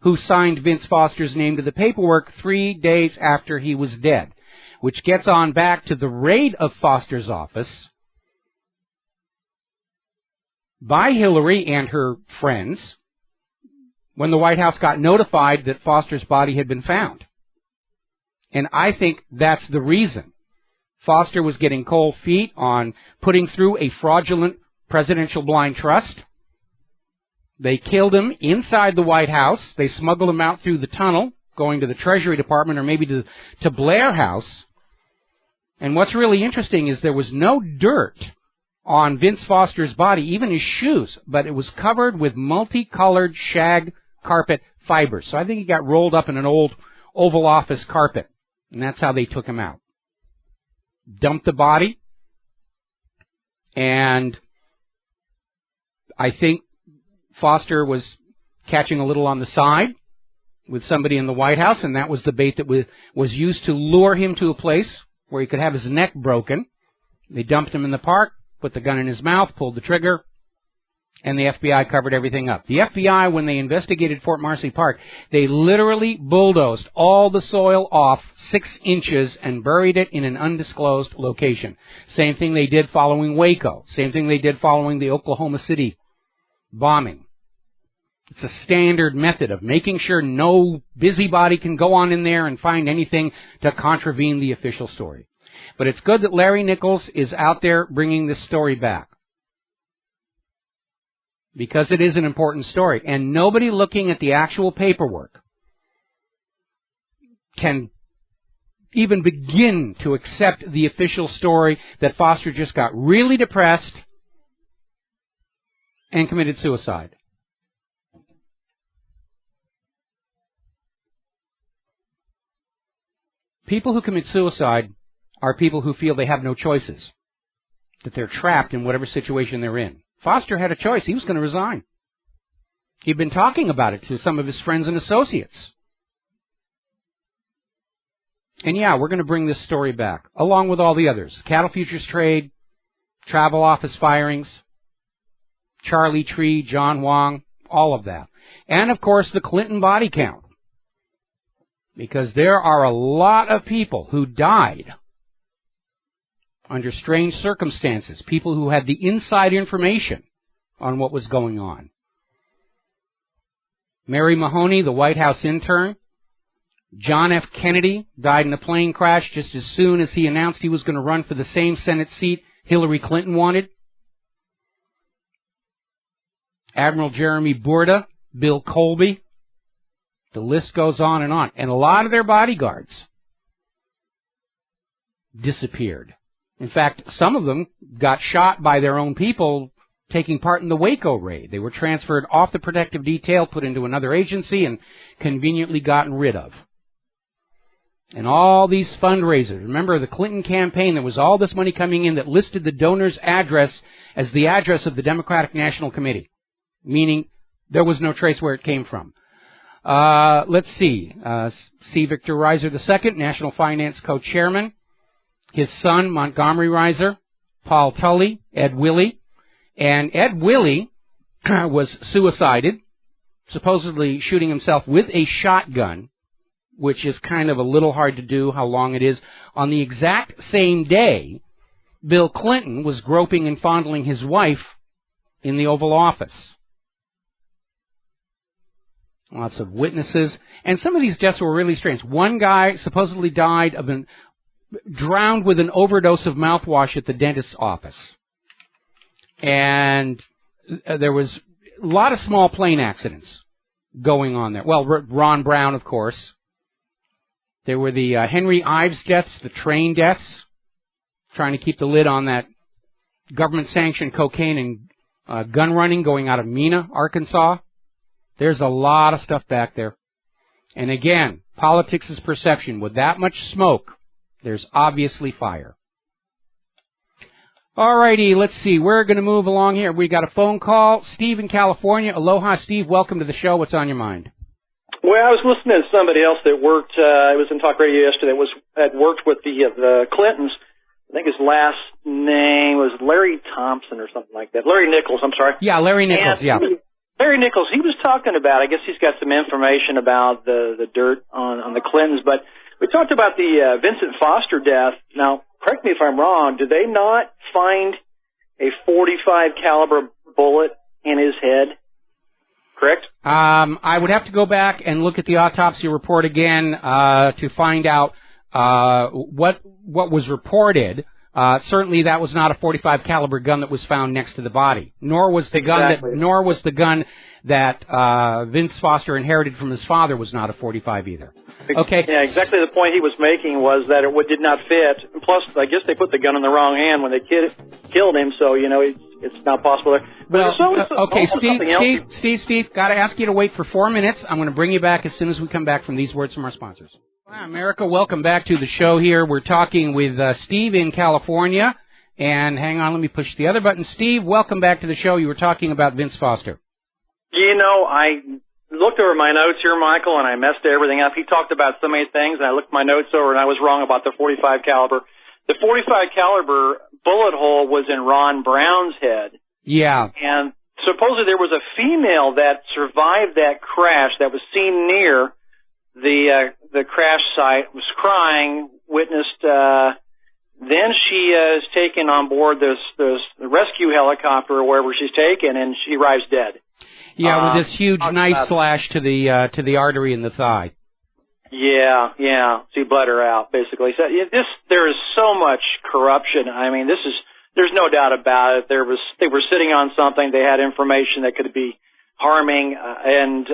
who signed Vince Foster's name to the paperwork 3 days after he was dead, which gets on back to the raid of Foster's office by Hillary and her friends when the White House got notified that Foster's body had been found. And I think that's the reason. Foster was getting cold feet on putting through a fraudulent presidential blind trust. They killed him inside the White House. They smuggled him out through the tunnel, going to the Treasury Department or maybe to Blair House. And what's really interesting is there was no dirt on Vince Foster's body, even his shoes, but it was covered with multicolored shag carpet fibers. So I think he got rolled up in an old Oval Office carpet, and that's how they took him out. Dumped the body, and I think Foster was catching a little on the side with somebody in the White House, and that was the bait that was used to lure him to a place where he could have his neck broken. They dumped him in the park, put the gun in his mouth, pulled the trigger, and the FBI covered everything up. The FBI, when they investigated Fort Marcy Park, they literally bulldozed all the soil off 6 inches and buried it in an undisclosed location. Same thing they did following Waco. Same thing they did following the Oklahoma City bombing. It's a standard method of making sure no busybody can go on in there and find anything to contravene the official story. But it's good that Larry Nichols is out there bringing this story back, because it is an important story. And nobody looking at the actual paperwork can even begin to accept the official story that Foster just got really depressed and committed suicide. People who commit suicide are people who feel they have no choices, that they're trapped in whatever situation they're in. Foster had a choice. He was going to resign. He'd been talking about it to some of his friends and associates. And yeah, we're going to bring this story back, along with all the others. Cattle futures trade, travel office firings, Charlie Tree, John Wong, all of that. And, of course, the Clinton body count. Because there are a lot of people who died under strange circumstances, people who had the inside information on what was going on. Mary Mahoney, the White House intern. John F. Kennedy died in a plane crash just as soon as he announced he was going to run for the same Senate seat Hillary Clinton wanted. Admiral Jeremy Burda, Bill Colby. The list goes on. And a lot of their bodyguards disappeared. In fact, some of them got shot by their own people taking part in the Waco raid. They were transferred off the protective detail, put into another agency, and conveniently gotten rid of. And all these fundraisers. Remember the Clinton campaign, there was all this money coming in that listed the donor's address as the address of the Democratic National Committee, meaning there was no trace where it came from. Let's see. C. Victor Reiser II, National Finance Co-Chairman. His son, Montgomery Reiser. Paul Tully, Ed Willey. And Ed Willey was suicided, supposedly shooting himself with a shotgun, which is kind of a little hard to do, how long it is. On the exact same day, Bill Clinton was groping and fondling his wife in the Oval Office. Lots of witnesses. And some of these deaths were really strange. One guy supposedly died of drowned with an overdose of mouthwash at the dentist's office. And there was a lot of small plane accidents going on there. Well, Ron Brown, of course. There were the Henry Ives deaths, the train deaths, trying to keep the lid on that government-sanctioned cocaine and gun running going out of Mena, Arkansas. There's a lot of stuff back there. And again, politics is perception. With that much smoke, there's obviously fire. All righty, let's see. We're going to move along here. We got a phone call. Steve in California. Aloha, Steve. Welcome to the show. What's on your mind? Well, I was listening to somebody else that worked, it was in talk radio yesterday, had worked with the Clintons. I think his last name was Larry Thompson or something like that. Larry Nichols, I'm sorry. Yeah, Larry Nichols, yeah. Larry Nichols, he was talking about, I guess he's got some information about the dirt on the Clintons, but we talked about the Vincent Foster death. Now, correct me if I'm wrong, did they not find a .45 caliber bullet in his head? Correct? I would have to go back and look at the autopsy report again to find out what was reported. Certainly, that was not a .45 caliber gun that was found next to the body, nor was the gun that Vince Foster inherited from his father was not a .45 either. Okay. Yeah, exactly. The point he was making was that it did not fit. And plus, I guess they put the gun in the wrong hand when they killed him, so it's not possible there. But okay, Steve, got to ask you to wait for 4 minutes. I'm going to bring you back as soon as we come back from these words from our sponsors. Hi, America, welcome back to the show here. We're talking with Steve in California. And hang on, let me push the other button. Steve, welcome back to the show. You were talking about Vince Foster. I looked over my notes here, Michael, and I messed everything up. He talked about so many things, and I looked my notes over, and I was wrong about the .45 caliber. The .45 caliber bullet hole was in Ron Brown's head. Yeah. And supposedly there was a female that survived that crash that was seen near the crash site, was crying, witnessed, then she is taken on board this rescue helicopter or wherever she's taken, and she arrives dead. Yeah, with this huge knife slash to the artery in the thigh. Yeah. She bled her out, basically. So there is so much corruption. I mean, there's no doubt about it. They were sitting on something. They had information that could be harming, and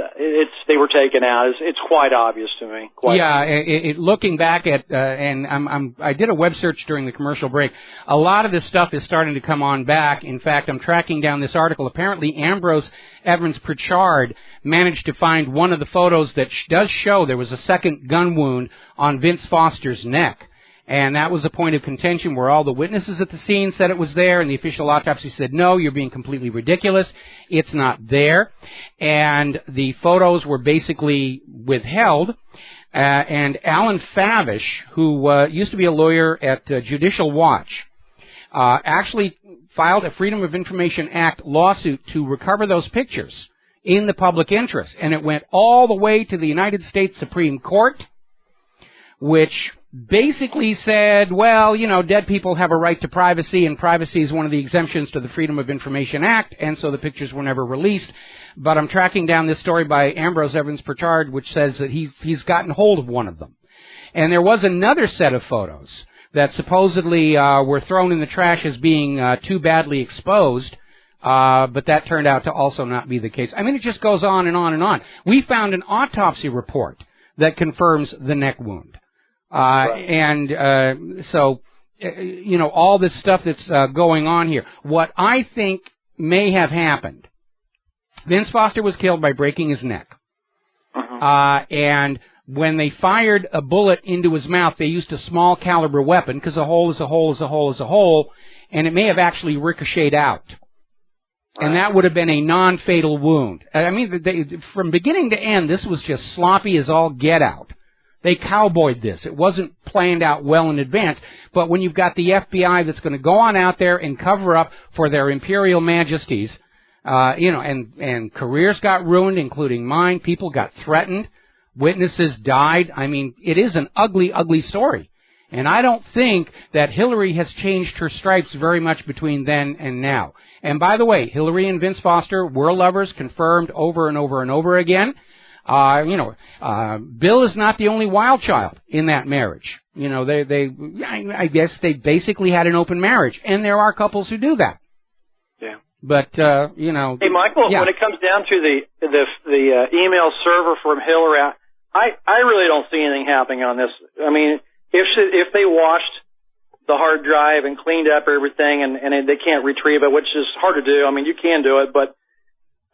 they were taken out. It's quite obvious to me. Looking back at, and I did a web search during the commercial break. A lot of this stuff is starting to come on back. In fact, I'm tracking down this article. Apparently, Ambrose Evans Pritchard managed to find one of the photos that does show there was a second gun wound on Vince Foster's neck. And that was a point of contention where all the witnesses at the scene said it was there, and the official autopsy said, no, you're being completely ridiculous. It's not there. And the photos were basically withheld. And Alan Favish, who used to be a lawyer at Judicial Watch, actually filed a Freedom of Information Act lawsuit to recover those pictures in the public interest. And it went all the way to the United States Supreme Court, which basically said, well, you know, dead people have a right to privacy, and privacy is one of the exemptions to the Freedom of Information Act, and so the pictures were never released. But I'm tracking down this story by Ambrose Evans-Pritchard, which says that he's gotten hold of one of them. And there was another set of photos that supposedly were thrown in the trash as being too badly exposed, but that turned out to also not be the case. I mean, it just goes on and on and on. We found an autopsy report that confirms the neck wound. And so, you know, all this stuff that's going on here. What I think may have happened, Vince Foster was killed by breaking his neck. And when they fired a bullet into his mouth, they used a small caliber weapon, because a hole is a hole is a hole is a hole, and it may have actually ricocheted out. And that would have been a non-fatal wound. I mean, from beginning to end, this was just sloppy as all get out. They cowboyed this. It wasn't planned out well in advance. But when you've got the FBI that's going to go on out there and cover up for their imperial majesties, you know, and careers got ruined, including mine. People got threatened. Witnesses died. I mean, it is an ugly, ugly story. And I don't think that Hillary has changed her stripes very much between then and now. And by the way, Hillary and Vince Foster were lovers, confirmed over and over and over again. You know, Bill is not the only wild child in that marriage. You know, I guess they basically had an open marriage, and there are couples who do that. Yeah. But, you know. Hey, Michael, when it comes down to the email server from Hillary, I really don't see anything happening on this. I mean, if they washed the hard drive and cleaned up everything and they can't retrieve it, which is hard to do. I mean, you can do it, but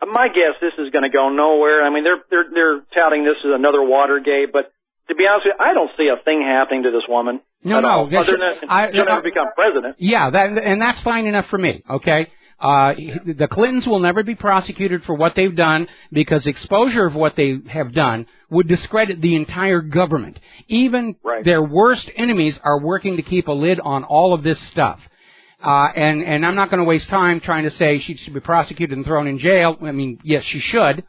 my guess, this is going to go nowhere. I mean, they're touting this as another Watergate, but to be honest with you, I don't see a thing happening to this woman. No. Other than she'll never become president. Yeah, and that's fine enough for me, okay? The Clintons will never be prosecuted for what they've done, because exposure of what they have done would discredit the entire government. Even their worst enemies are working to keep a lid on all of this stuff. And I'm not going to waste time trying to say she should be prosecuted and thrown in jail. I mean, yes, she should.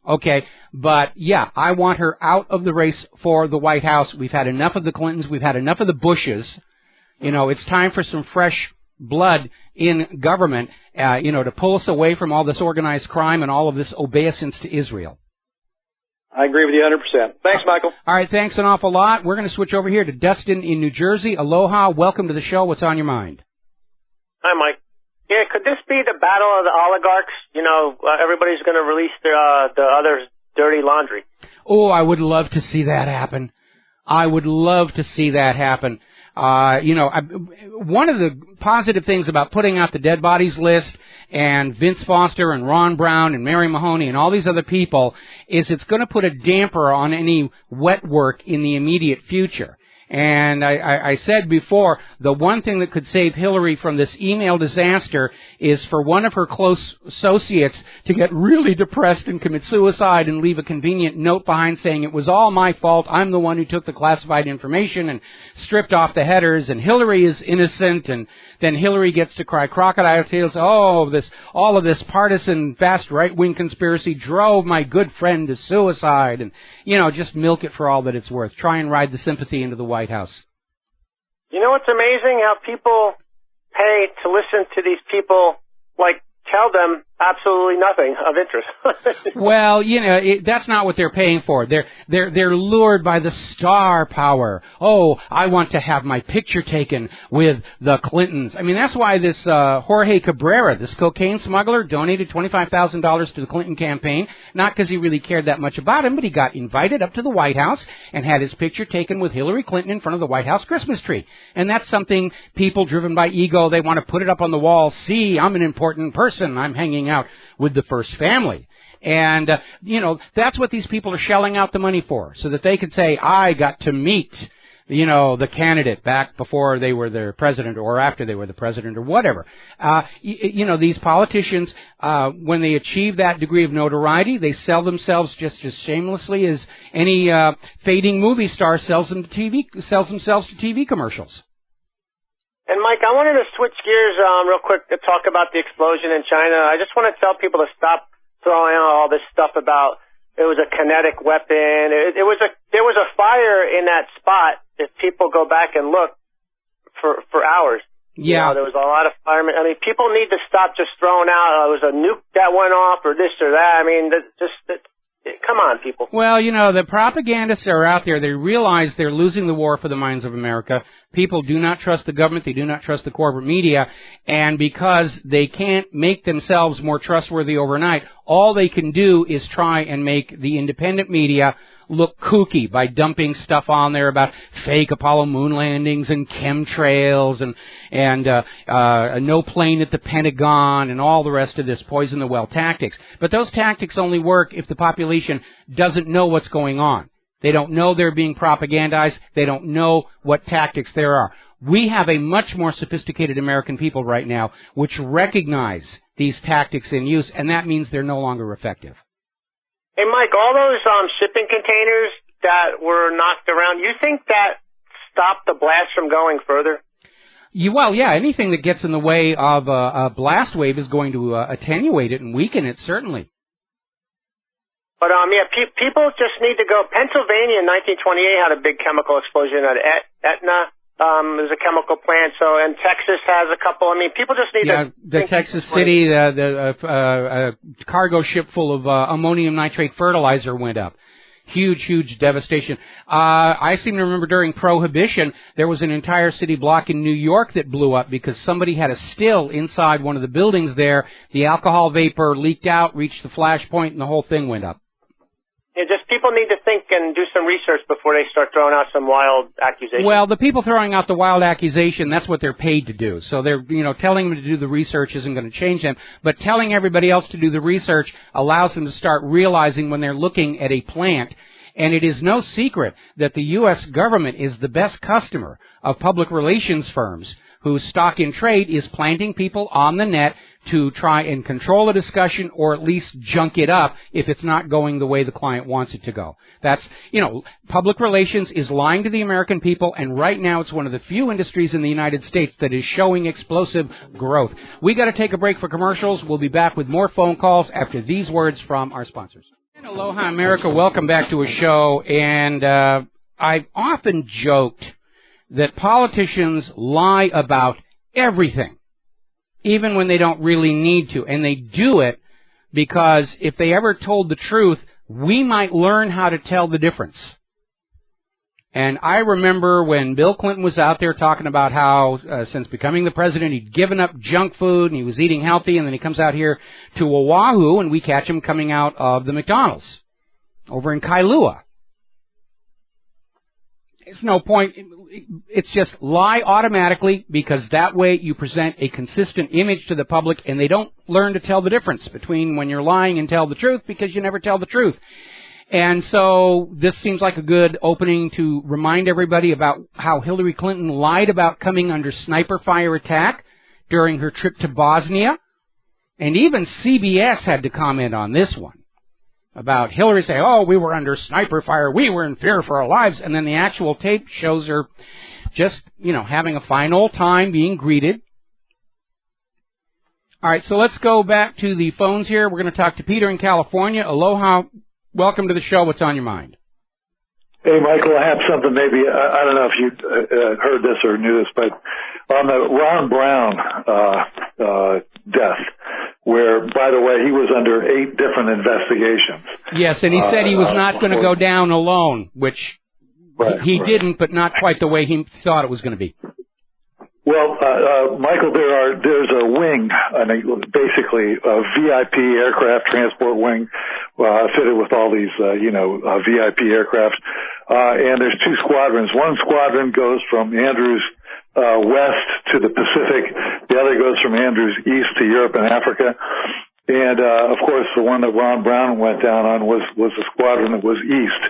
Okay. But, yeah, I want her out of the race for the White House. We've had enough of the Clintons. We've had enough of the Bushes. You know, it's time for some fresh blood in government, you know, to pull us away from all this organized crime and all of this obeisance to Israel. I agree with you 100%. Thanks, Michael. All right, thanks an awful lot. We're going to switch over here to Dustin in New Jersey. Aloha. Welcome to the show. What's on your mind? Hi, Mike. Yeah, could this be the battle of the oligarchs? You know, everybody's going to release the other's dirty laundry. Oh, I would love to see that happen. I would love to see that happen. You know, one of the positive things about putting out the dead bodies list and Vince Foster and Ron Brown and Mary Mahoney and all these other people is it's going to put a damper on any wet work in the immediate future. And I said before, the one thing that could save Hillary from this email disaster is for one of her close associates to get really depressed and commit suicide and leave a convenient note behind saying it was all my fault. I'm the one who took the classified information and stripped off the headers, and Hillary is innocent. And then Hillary gets to cry crocodile tears. Oh, all of this partisan, vast right-wing conspiracy drove my good friend to suicide. And, you know, just milk it for all that it's worth. Try and ride the sympathy into the White House. You know what's amazing? How people pay to listen to these people, like, tell them absolutely nothing of interest. Well, you know, that's not what they're paying for. They're lured by the star power. Oh, I want to have my picture taken with the Clintons. I mean, that's why this Jorge Cabrera, this cocaine smuggler, donated $25,000 to the Clinton campaign. Not because he really cared that much about him, but he got invited up to the White House and had his picture taken with Hillary Clinton in front of the White House Christmas tree. And that's something people driven by ego, they want to put it up on the wall. See, I'm an important person. I'm hanging out with the first family. And, you know, that's what these people are shelling out the money for, so that they could say, I got to meet the candidate back before they were the president or after they were the president or whatever. These politicians, when they achieve that degree of notoriety, they sell themselves just as shamelessly as any fading movie star sells themselves to TV commercials. And Mike, I wanted to switch gears real quick to talk about the explosion in China. I just want to tell people to stop throwing out all this stuff about it was a kinetic weapon. There was a fire in that spot. If people go back and look for hours, yeah, there was a lot of firemen. I mean, people need to stop just throwing out it was a nuke that went off or this or that. I mean, come on, people. Well, the propagandists are out there. They realize they're losing the war for the minds of America. People do not trust the government. They do not trust the corporate media. And because they can't make themselves more trustworthy overnight, all they can do is try and make the independent media look kooky by dumping stuff on there about fake Apollo moon landings and chemtrails and no plane at the Pentagon and all the rest of this poison the well tactics. But those tactics only work if the population doesn't know what's going on. They don't know they're being propagandized. They don't know what tactics there are. We have a much more sophisticated American people right now which recognize these tactics in use, and that means they're no longer effective. Hey, Mike, all those shipping containers that were knocked around, you think that stopped the blast from going further? Well, yeah, anything that gets in the way of a blast wave is going to attenuate it and weaken it, certainly. But, people just need to go. Pennsylvania in 1928 had a big chemical explosion at Etna. There's a chemical plant, and Texas has a couple. I mean, people just need to... the Texas City, the cargo ship full of ammonium nitrate fertilizer went up. Huge devastation. I seem to remember during Prohibition, there was an entire city block in New York that blew up because somebody had a still inside one of the buildings there. The alcohol vapor leaked out, reached the flash point, and the whole thing went up. Yeah, just people need to think and do some research before they start throwing out some wild accusations. Well, the people throwing out the wild accusation, that's what they're paid to do. So they're, telling them to do the research isn't going to change them. But telling everybody else to do the research allows them to start realizing when they're looking at a plant. And it is no secret that the U.S. government is the best customer of public relations firms whose stock in trade is planting people on the net to try and control a discussion or at least junk it up if it's not going the way the client wants it to go. That's, public relations is lying to the American people, and right now it's one of the few industries in the United States that is showing explosive growth. We got to take a break for commercials. We'll be back with more phone calls after these words from our sponsors. Aloha, America. Welcome back to a show, and I've often joked that politicians lie about everything, even when they don't really need to. And they do it because if they ever told the truth, we might learn how to tell the difference. And I remember when Bill Clinton was out there talking about how, since becoming the president, he'd given up junk food and he was eating healthy, and then he comes out here to Oahu and we catch him coming out of the McDonald's over in Kailua. It's no point. It's just lie automatically, because that way you present a consistent image to the public, and they don't learn to tell the difference between when you're lying and tell the truth, because you never tell the truth. And so this seems like a good opening to remind everybody about how Hillary Clinton lied about coming under sniper fire attack during her trip to Bosnia. And even CBS had to comment on this one, about Hillary saying, oh, we were under sniper fire, we were in fear for our lives. And then the actual tape shows her just, having a fine old time being greeted. All right, so let's go back to the phones here. We're going to talk to Peter in California. Aloha. Welcome to the show. What's on your mind? Hey, Michael, I have something maybe, I don't know if you heard this or knew this, but on the Ron Brown death, where, by the way, he was under 8 different investigations. Yes, and he said he was not going to go down alone, which he didn't, but not quite the way he thought it was going to be. Well, Michael, there's a wing, basically a VIP aircraft transport wing, fitted with all these, VIP aircraft. And there's 2 squadrons. One squadron goes from Andrews, west to the Pacific. The other goes from Andrews east to Europe and Africa. And, of course, the one that Ron Brown went down on was the squadron that was east.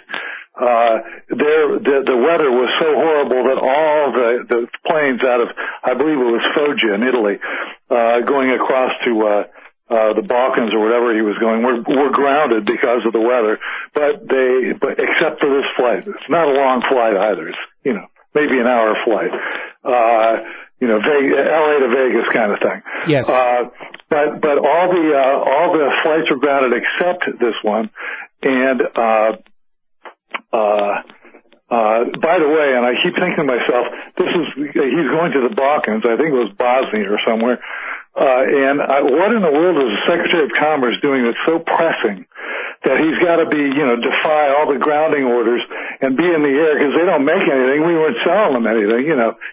the weather was so horrible that all the planes out of, I believe it was Foggia in Italy, going across to the Balkans or whatever he was going, were grounded because of the weather. But except for this flight, it's not a long flight either. It's, maybe an hour flight. LA to Vegas kind of thing. Yes. But all the flights were grounded except this one. And by the way, and I keep thinking to myself, he's going to the Balkans. I think it was Bosnia or somewhere. What in the world is the Secretary of Commerce doing that's so pressing that he's got to be, defy all the grounding orders and be in the air because they don't make anything. We weren't selling them anything.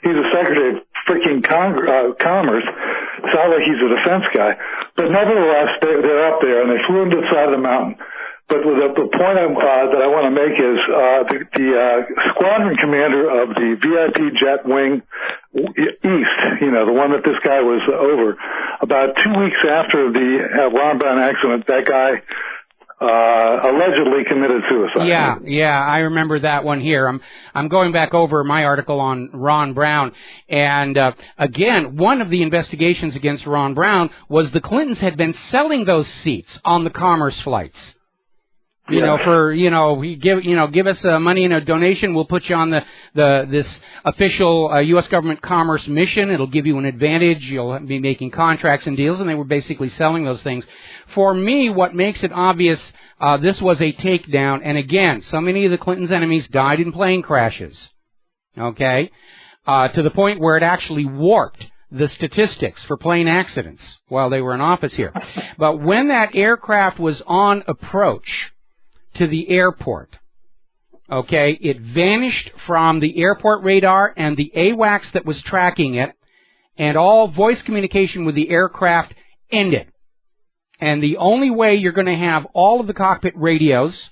He's the Secretary of freaking Commerce. It's not like he's a defense guy. But nevertheless, they're up there and they flew him to the side of the mountain. But the point that I want to make is the squadron commander of the VIP jet wing East, the one that this guy was over, about 2 weeks after the Ron Brown accident, that guy allegedly committed suicide. Yeah, I remember that one here. I'm going back over my article on Ron Brown, and again, one of the investigations against Ron Brown was the Clintons had been selling those seats on the Commerce flights. Give us money in a donation. We'll put you on this official U.S. government commerce mission. It'll give you an advantage. You'll be making contracts and deals, and they were basically selling those things. For me, what makes it obvious, this was a takedown, and again, so many of the Clintons' enemies died in plane crashes, okay, to the point where it actually warped the statistics for plane accidents while they were in office here. But when that aircraft was on approach to the airport, okay, it vanished from the airport radar and the AWACS that was tracking it, and all voice communication with the aircraft ended. And the only way you're going to have all of the cockpit radios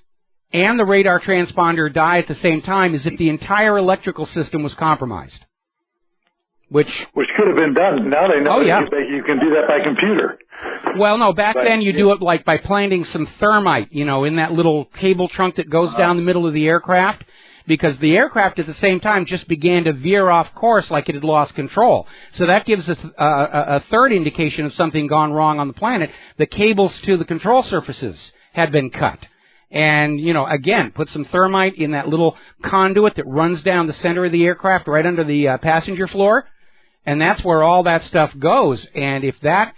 and the radar transponder die at the same time is if the entire electrical system was compromised. Which could have been done. Now they know you can do that by computer. Well, no, back then you do it like by planting some thermite, in that little cable trunk that goes down the middle of the aircraft, because the aircraft at the same time just began to veer off course like it had lost control. So that gives us a third indication of something gone wrong on the planet. The cables to the control surfaces had been cut. And, again, put some thermite in that little conduit that runs down the center of the aircraft right under the passenger floor. And that's where all that stuff goes. And if that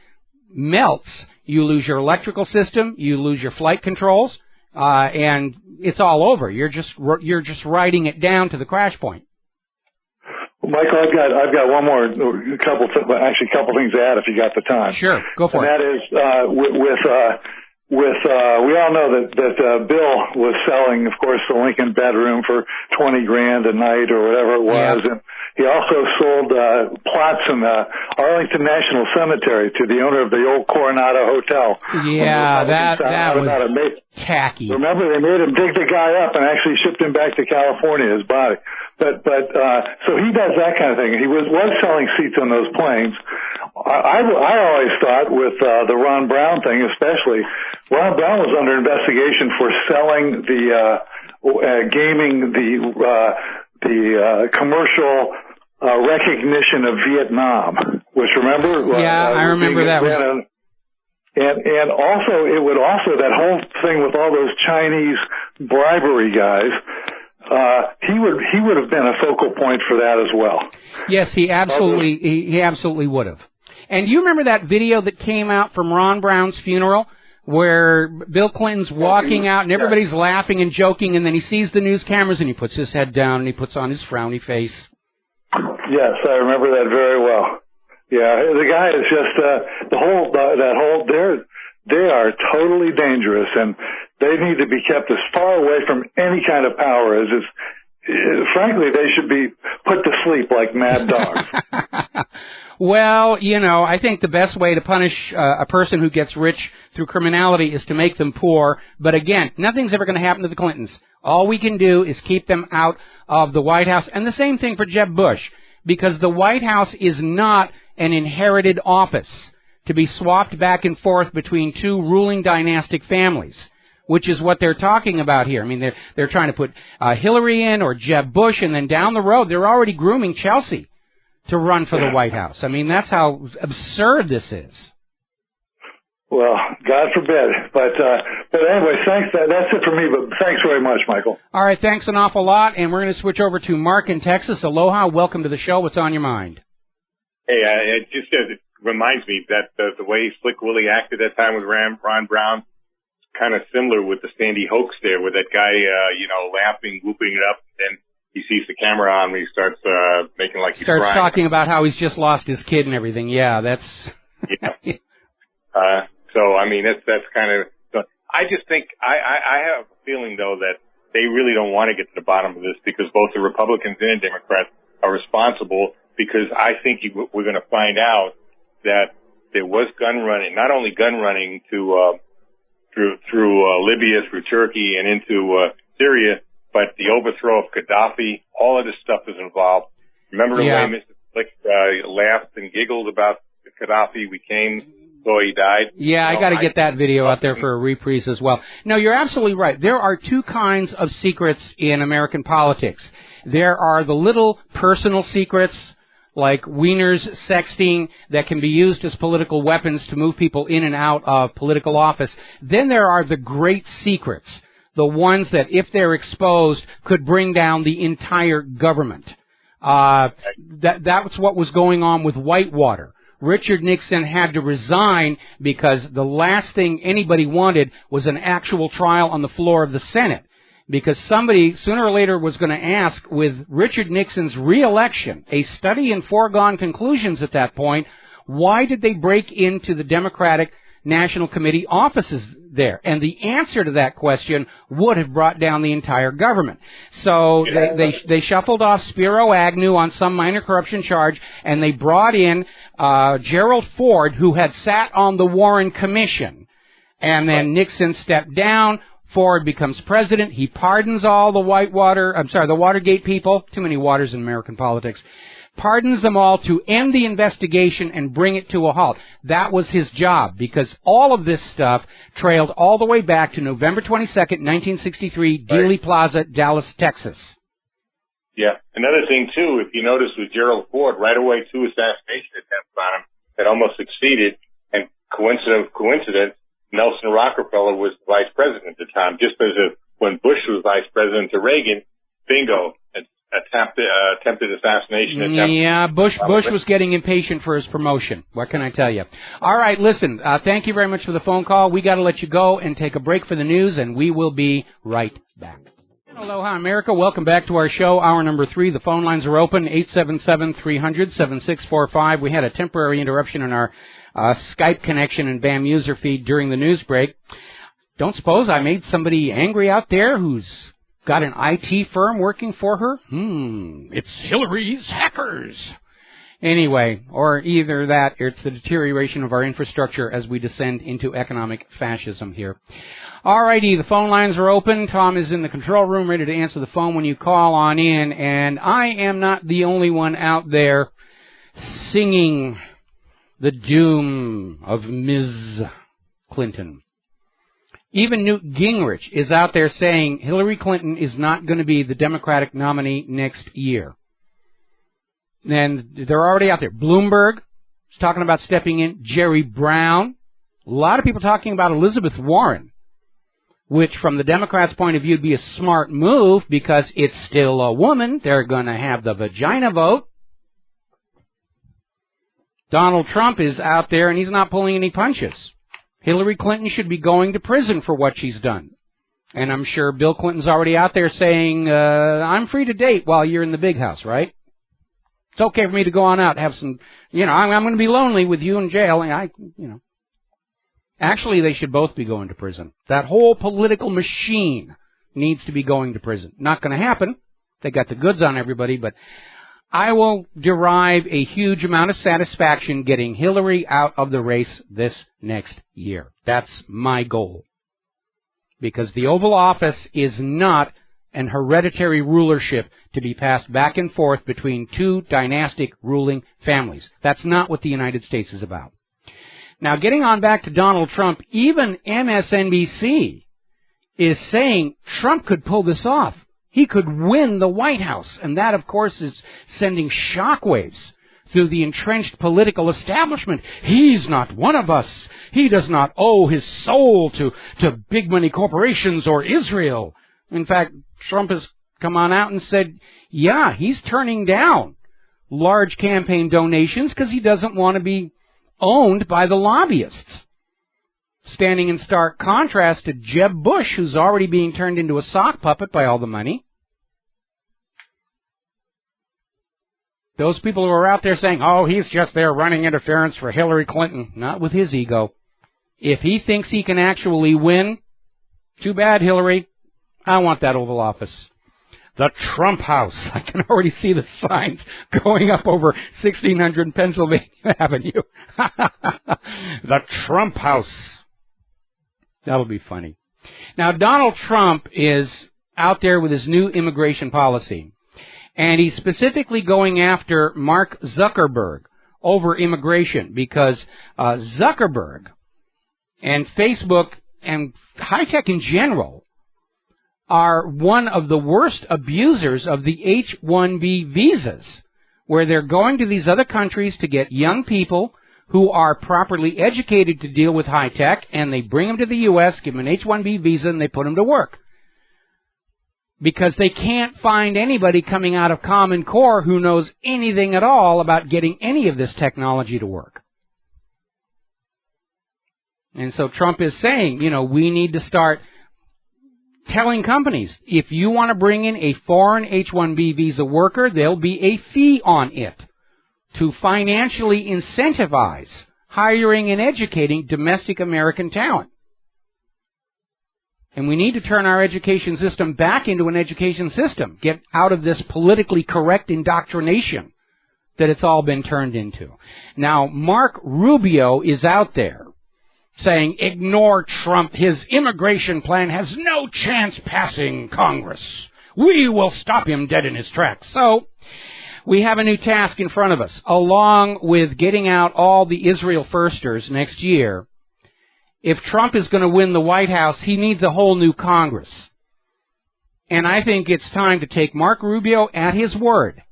melts, you lose your electrical system, you lose your flight controls, and it's all over. You're just riding it down to the crash point. Well, Michael, I've got one more, a couple things to add if you got the time. Sure, go for it. And that is we all know that Bill was selling, of course, the Lincoln bedroom for $20,000 a night or whatever it was, and he also sold plots in Arlington National Cemetery to the owner of the old Coronado Hotel. Yeah, that was tacky. Remember, they made him dig the guy up and actually shipped him back to California, his body. But so he does that kind of thing. He was selling seats on those planes. I always thought with the Ron Brown thing, especially, Ron Brown was under investigation for selling gaming the commercial recognition of Vietnam, which remember? I remember that. And also, it would also, that whole thing with all those Chinese bribery guys, he would have been a focal point for that as well. Yes, he absolutely would have. And you remember that video that came out from Ron Brown's funeral where Bill Clinton's walking out and everybody's laughing and joking, and then he sees the news cameras and he puts his head down and he puts on his frowny face? Yes, I remember that very well. Yeah, the guy is just they are totally dangerous, and they need to be kept as far away from any kind of power as frankly, they should be put to sleep like mad dogs. Well, I think the best way to punish a person who gets rich through criminality is to make them poor. But again, nothing's ever going to happen to the Clintons. All we can do is keep them out of the White House. And the same thing for Jeb Bush, because the White House is not an inherited office to be swapped back and forth between two ruling dynastic families. which is what they're talking about here. I mean, they're trying to put Hillary in or Jeb Bush, and then down the road, they're already grooming Chelsea to run for the White House. I mean, that's how absurd this is. Well, God forbid. But anyway, thanks. That's it for me, but thanks very much, Michael. All right, thanks an awful lot, and we're going to switch over to Mark in Texas. Aloha, welcome to the show. What's on your mind? Hey, it just it reminds me that the way Slick Willie acted that time with Ron Brown, kind of similar with the Sandy hoax there, with that guy, laughing, whooping it up, and he sees the camera on and he starts making like he's starts crying. Talking about how he's just lost his kid and everything. Yeah, that's... Yeah. So, I mean, that's kind of... I just think... I have a feeling, though, that they really don't want to get to the bottom of this because both the Republicans and Democrats are responsible, because I think we're going to find out that there was gun running, not only gun running through Libya, through Turkey, and into Syria, but the overthrow of Gaddafi. All of this stuff is involved. Remember the way Mr. Slick laughed and giggled about Gaddafi? We came... So he died. Yeah, I got to get that video out there for a reprise as well. No, you're absolutely right. There are two kinds of secrets in American politics. There are the little personal secrets, like Wiener's sexting, that can be used as political weapons to move people in and out of political office. Then there are the great secrets, the ones that, if they're exposed, could bring down the entire government. That's what was going on with Whitewater. Richard Nixon had to resign because the last thing anybody wanted was an actual trial on the floor of the Senate. Because somebody, sooner or later, was going to ask, with Richard Nixon's re-election, a study in foregone conclusions at that point, why did they break into the Democratic National Committee offices there? And the answer to that question would have brought down the entire government. So they shuffled off Spiro Agnew on some minor corruption charge, and they brought in Gerald Ford, who had sat on the Warren Commission. And then Nixon stepped down. Ford becomes president. He pardons all the the Watergate people. Too many waters in American politics. Pardons them all to end the investigation and bring it to a halt. That was his job, because all of this stuff trailed all the way back to November 22nd, 1963, Dealey Plaza, Dallas, Texas. Yeah. Another thing, too, if you notice with Gerald Ford, right away 2 assassination attempts on him that almost succeeded, and coincidence, Nelson Rockefeller was the vice president at the time, just as when Bush was vice president to Reagan, bingo, attempted assassination attempt. Yeah, Bush was getting impatient for his promotion. What can I tell you? All right, listen, thank you very much for the phone call. We got to let you go and take a break for the news, and we will be right back. Aloha, America. Welcome back to our show, hour number 3. The phone lines are open, 877-300-7645. We had a temporary interruption in our Skype connection and BAM user feed during the news break. Don't suppose I made somebody angry out there who's got an IT firm working for her? It's Hillary's hackers. Anyway, or either that, or it's the deterioration of our infrastructure as we descend into economic fascism here. All righty, the phone lines are open. Tom is in the control room ready to answer the phone when you call on in, and I am not the only one out there singing the doom of Ms. Clinton. Even Newt Gingrich is out there saying Hillary Clinton is not going to be the Democratic nominee next year. And they're already out there. Bloomberg is talking about stepping in. Jerry Brown. A lot of people talking about Elizabeth Warren, which from the Democrats' point of view would be a smart move because it's still a woman. They're going to have the vagina vote. Donald Trump is out there, and he's not pulling any punches. Hillary Clinton should be going to prison for what she's done. And I'm sure Bill Clinton's already out there saying, I'm free to date while you're in the big house, right? It's okay for me to go on out, have some, I'm going to be lonely with you in jail. And Actually, they should both be going to prison. That whole political machine needs to be going to prison. Not going to happen. They got the goods on everybody, but I will derive a huge amount of satisfaction getting Hillary out of the race this next year. That's my goal. Because the Oval Office is not an hereditary rulership to be passed back and forth between two dynastic ruling families. That's not what the United States is about. Now, getting on back to Donald Trump, even MSNBC is saying Trump could pull this off. He could win the White House. And that, of course, is sending shockwaves through the entrenched political establishment. He's not one of us. He does not owe his soul to big money corporations or Israel. In fact, Trump has come on out and said, yeah, he's turning down large campaign donations because he doesn't want to be owned by the lobbyists. Standing in stark contrast to Jeb Bush, who's already being turned into a sock puppet by all the money. Those people who are out there saying, oh, he's just there running interference for Hillary Clinton. Not with his ego. If he thinks he can actually win, too bad, Hillary. I want that Oval Office. The Trump House. I can already see the signs going up over 1600 Pennsylvania Avenue. The Trump House. That'll be funny. Now, Donald Trump is out there with his new immigration policy. And he's specifically going after Mark Zuckerberg over immigration because Zuckerberg and Facebook and high-tech in general are one of the worst abusers of the H-1B visas, where they're going to these other countries to get young people who are properly educated to deal with high-tech, and they bring them to the U.S., give them an H-1B visa, and they put them to work. Because they can't find anybody coming out of Common Core who knows anything at all about getting any of this technology to work. And so Trump is saying, you know, we need to start telling companies, if you want to bring in a foreign H-1B visa worker, there'll be a fee on it to financially incentivize hiring and educating domestic American talent. And we need to turn our education system back into an education system. Get out of this politically correct indoctrination that it's all been turned into. Now, Mark Rubio is out there saying, ignore Trump. His immigration plan has no chance passing Congress. We will stop him dead in his tracks. So, we have a new task in front of us. Along with getting out all the Israel firsters next year, if Trump is going to win the White House, he needs a whole new Congress. And I think it's time to take Mark Rubio at his word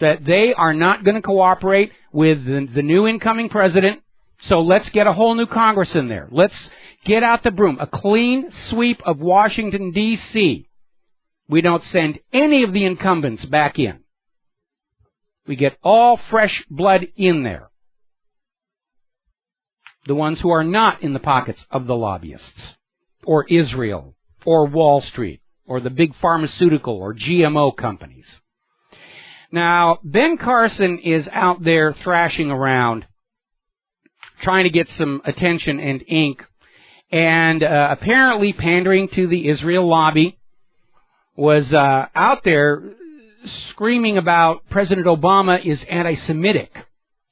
that they are not going to cooperate with the new incoming president. So let's get a whole new Congress in there. Let's get out the broom. A clean sweep of Washington, D.C. We don't send any of the incumbents back in. We get all fresh blood in there. The ones who are not in the pockets of the lobbyists, or Israel, or Wall Street, or the big pharmaceutical or GMO companies. Now, Ben Carson is out there thrashing around, trying to get some attention and ink, and apparently pandering to the Israel lobby, was out there screaming about President Obama is anti-Semitic.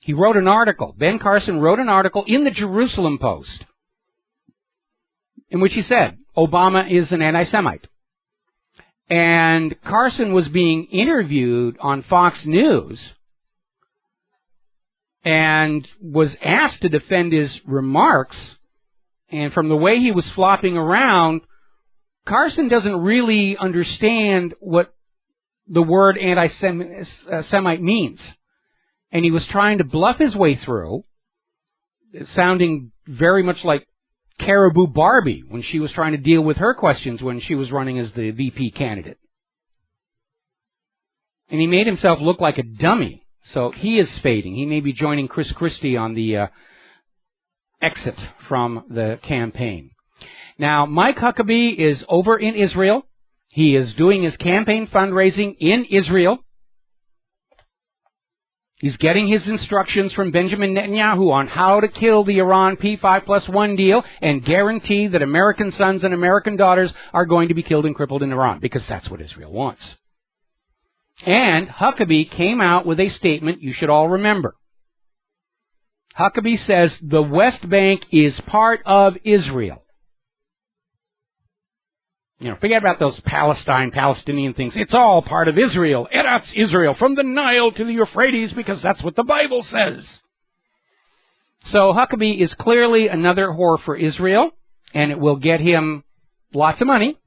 He wrote an article, Ben Carson wrote an article in the Jerusalem Post, in which he said, Obama is an anti-Semite. And Carson was being interviewed on Fox News and was asked to defend his remarks. And from the way he was flopping around, Carson doesn't really understand what the word anti-Semite means. And he was trying to bluff his way through, sounding very much like Caribou Barbie when she was trying to deal with her questions when she was running as the VP candidate. And he made himself look like a dummy. So he is fading. He may be joining Chris Christie on the exit from the campaign. Now, Mike Huckabee is over in Israel. He is doing his campaign fundraising in Israel. He's getting his instructions from Benjamin Netanyahu on how to kill the Iran P5+1 deal and guarantee that American sons and American daughters are going to be killed and crippled in Iran, because that's what Israel wants. And Huckabee came out with a statement you should all remember. Huckabee says the West Bank is part of Israel. You know, forget about those Palestinian things. It's all part of Israel. Eretz Israel, from the Nile to the Euphrates, because that's what the Bible says. So Huckabee is clearly another whore for Israel, and it will get him lots of money,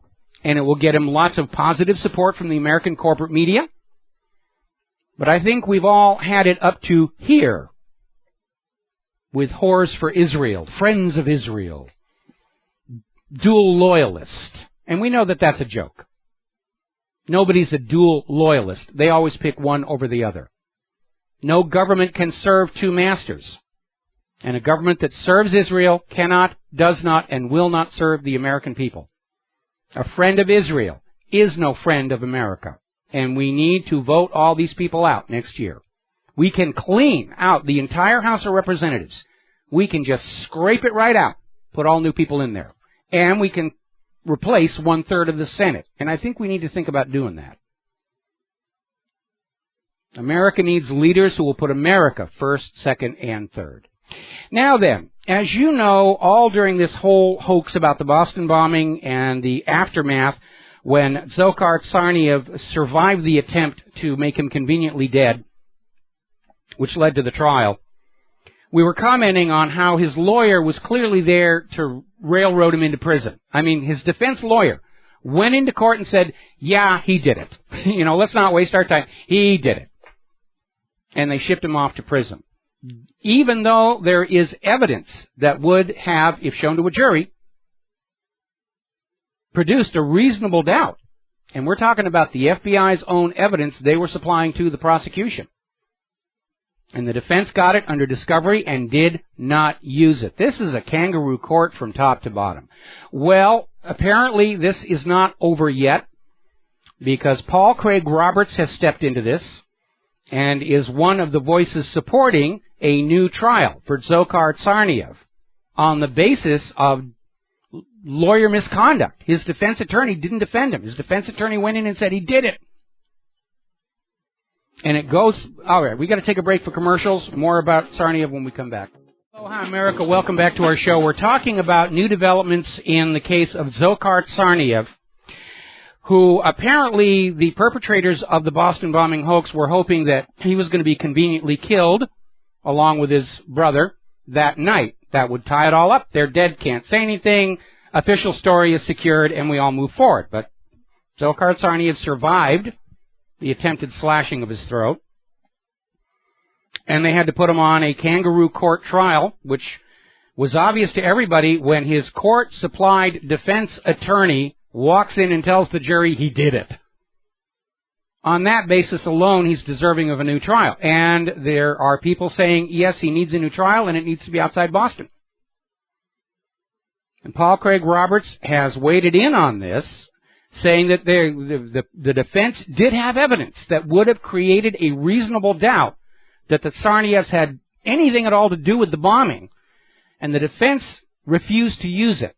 and it will get him lots of positive support from the American corporate media. But I think we've all had it up to here with Whores for Israel, Friends of Israel, dual loyalist. And we know that that's a joke. Nobody's a dual loyalist. They always pick one over the other. No government can serve two masters. And a government that serves Israel cannot, does not, and will not serve the American people. A friend of Israel is no friend of America. And we need to vote all these people out next year. We can clean out the entire House of Representatives. We can just scrape it right out, put all new people in there. And we can replace 1/3 of the Senate. And I think we need to think about doing that. America needs leaders who will put America first, second, and third. Now then, as you know, all during this whole hoax about the Boston bombing and the aftermath, when Dzhokhar Tsarnaev survived the attempt to make him conveniently dead, which led to the trial, we were commenting on how his lawyer was clearly there to railroad him into prison. I mean, his defense lawyer went into court and said, yeah, he did it. Let's not waste our time. He did it. And they shipped him off to prison. Even though there is evidence that would have, if shown to a jury, produced a reasonable doubt. And we're talking about the FBI's own evidence they were supplying to the prosecution. And the defense got it under discovery and did not use it. This is a kangaroo court from top to bottom. Well, apparently this is not over yet, because Paul Craig Roberts has stepped into this and is one of the voices supporting a new trial for Dzhokhar Tsarnaev on the basis of lawyer misconduct. His defense attorney didn't defend him. His defense attorney went in and said he did it. And it goes, all right, we got to take a break for commercials. More about Tsarnaev when we come back. Hello, hi, America. Welcome back to our show. We're talking about new developments in the case of Dzhokhar Tsarnaev, who apparently the perpetrators of the Boston bombing hoax were hoping that he was going to be conveniently killed along with his brother that night. That would tie it all up. They're dead, can't say anything. Official story is secured, and we all move forward. But Dzhokhar Tsarnaev survived the attempted slashing of his throat, and they had to put him on a kangaroo court trial, which was obvious to everybody when his court-supplied defense attorney walks in and tells the jury he did it. On that basis alone, he's deserving of a new trial. And there are people saying, yes, he needs a new trial, and it needs to be outside Boston. And Paul Craig Roberts has waded in on this, saying that the defense did have evidence that would have created a reasonable doubt that the Tsarnaevs had anything at all to do with the bombing, and the defense refused to use it.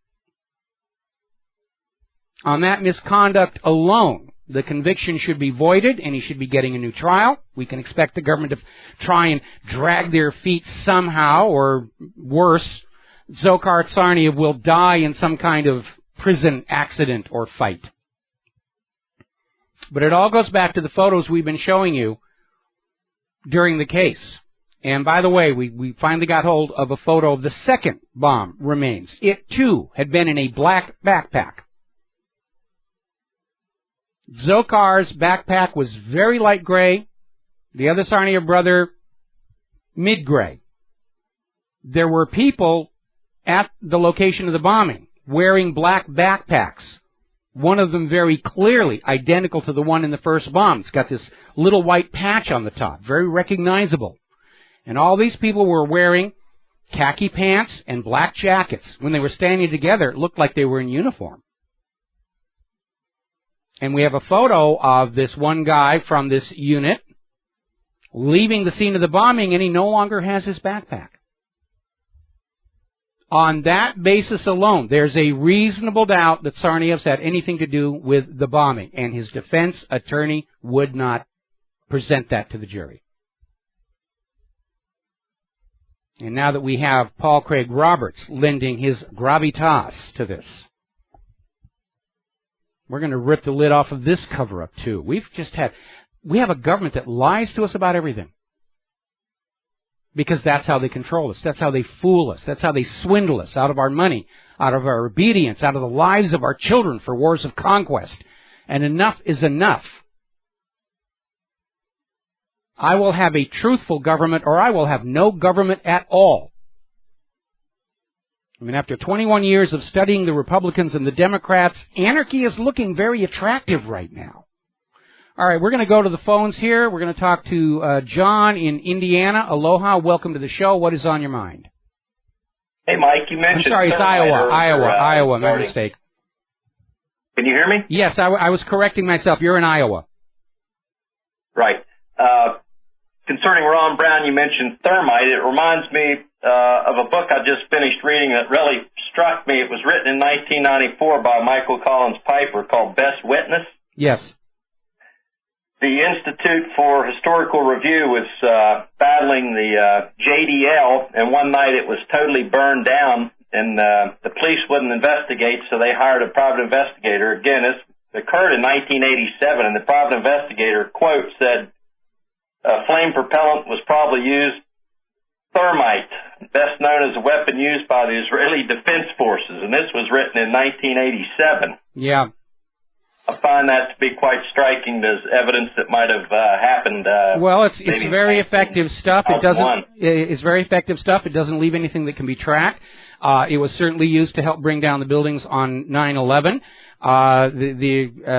On that misconduct alone, the conviction should be voided, and he should be getting a new trial. We can expect the government to try and drag their feet somehow, or worse, Dzhokhar Tsarnaev will die in some kind of prison accident or fight. But it all goes back to the photos we've been showing you during the case. And by the way, we finally got hold of a photo of the second bomb remains. It, too, had been in a black backpack. Dzhokhar's backpack was very light gray. The other Tsarnaev brother, mid-gray. There were people at the location of the bombing wearing black backpacks. One of them very clearly identical to the one in the first bomb. It's got this little white patch on the top, very recognizable. And all these people were wearing khaki pants and black jackets. When they were standing together, it looked like they were in uniform. And we have a photo of this one guy from this unit leaving the scene of the bombing, and he no longer has his backpack. On that basis alone, there's a reasonable doubt that Tsarnaev's had anything to do with the bombing, and his defense attorney would not present that to the jury. And now that we have Paul Craig Roberts lending his gravitas to this, we're going to rip the lid off of this cover-up, too. We have a government that lies to us about everything. Because that's how they control us. That's how they fool us. That's how they swindle us out of our money, out of our obedience, out of the lives of our children for wars of conquest. And enough is enough. I will have a truthful government, or I will have no government at all. I mean, after 21 years of studying the Republicans and the Democrats, anarchy is looking very attractive right now. All right, we're going to go to the phones here. We're going to talk to John in Indiana. Aloha, welcome to the show. What is on your mind? Hey, Mike, you mentioned... I'm sorry, it's Iowa, my mistake. Can you hear me? Yes, I was correcting myself. You're in Iowa. Right. Concerning Ron Brown, you mentioned thermite. It reminds me of a book I just finished reading that really struck me. It was written in 1994 by Michael Collins Piper called Best Witness. Yes. The Institute for Historical Review was battling the JDL, and one night it was totally burned down, and the police wouldn't investigate, so they hired a private investigator. Again, this occurred in 1987, and the private investigator, quote, said, flame propellant was probably used thermite, best known as a weapon used by the Israeli Defense Forces, and this was written in 1987. Yeah. I find that to be quite striking as evidence that might have happened. Well, it's very effective stuff. It's very effective stuff. It doesn't leave anything that can be tracked. It was certainly used to help bring down the buildings on 9/11.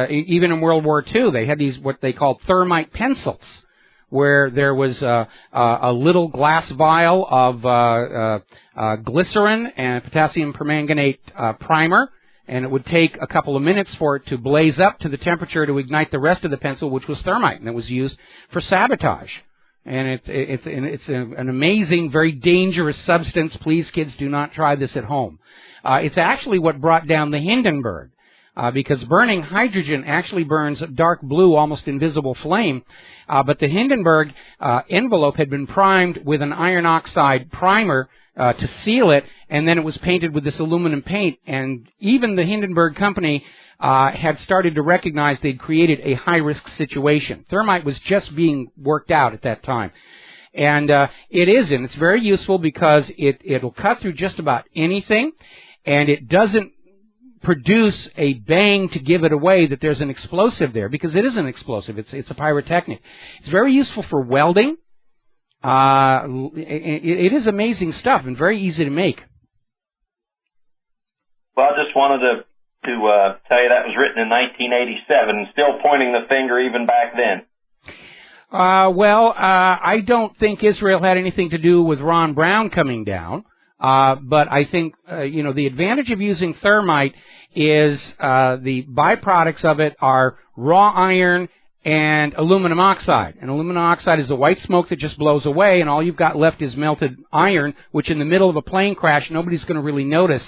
Even in World War II, they had these what they called thermite pencils, where there was a little glass vial of glycerin and potassium permanganate primer. And it would take a couple of minutes for it to blaze up to the temperature to ignite the rest of the pencil, which was thermite, and it was used for sabotage. And it's an amazing, very dangerous substance. Please, kids, do not try this at home. It's actually what brought down the Hindenburg, because burning hydrogen actually burns a dark blue, almost invisible flame. But the Hindenburg envelope had been primed with an iron oxide primer to seal it, and then it was painted with this aluminum paint. And even the Hindenburg company had started to recognize they'd created a high-risk situation. Thermite was just being worked out at that time. And it's very useful because it'll cut through just about anything, and it doesn't produce a bang to give it away that there's an explosive there, because it is an explosive. It's a pyrotechnic. It's very useful for welding. It is amazing stuff and very easy to make. Well, I just wanted to tell you that was written in 1987 and still pointing the finger even back then. I don't think Israel had anything to do with Ron Brown coming down. But I think, the advantage of using thermite is the byproducts of it are raw iron and aluminum oxide. And aluminum oxide is a white smoke that just blows away, and all you've got left is melted iron, which in the middle of a plane crash, nobody's going to really notice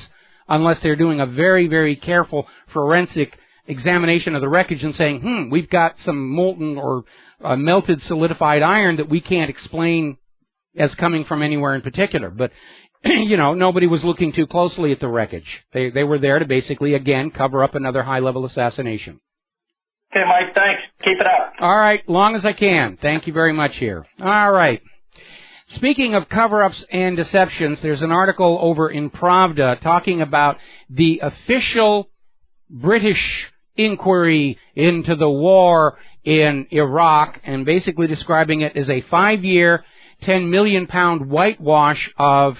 unless they're doing a very, very careful forensic examination of the wreckage and saying, we've got some molten or melted solidified iron that we can't explain as coming from anywhere in particular. But nobody was looking too closely at the wreckage. They were there to basically, again, cover up another high-level assassination. Okay, Mike, thanks. Keep it up. All right, long as I can. Thank you very much here. All right. Speaking of cover-ups and deceptions, there's an article over in Pravda talking about the official British inquiry into the war in Iraq and basically describing it as a 5-year, 10 million pound whitewash of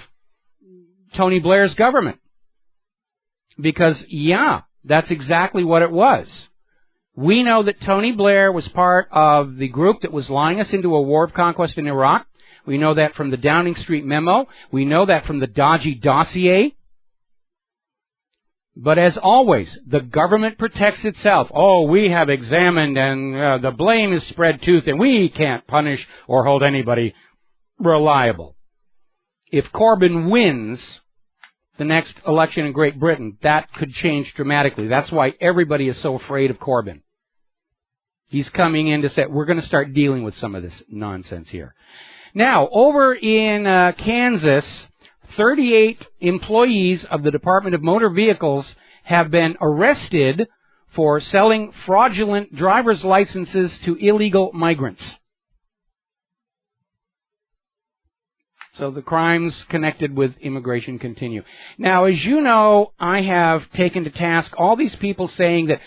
Tony Blair's government. Because, that's exactly what it was. We know that Tony Blair was part of the group that was lying us into a war of conquest in Iraq. We know that from the Downing Street memo. We know that from the dodgy dossier. But as always, the government protects itself. Oh, we have examined and the blame is spread too thin. We can't punish or hold anybody reliable. If Corbyn wins the next election in Great Britain, that could change dramatically. That's why everybody is so afraid of Corbyn. He's coming in to say, we're going to start dealing with some of this nonsense here. Now, over in Kansas, 38 employees of the Department of Motor Vehicles have been arrested for selling fraudulent driver's licenses to illegal migrants. So the crimes connected with immigration continue. Now, as you know, I have taken to task all these people saying that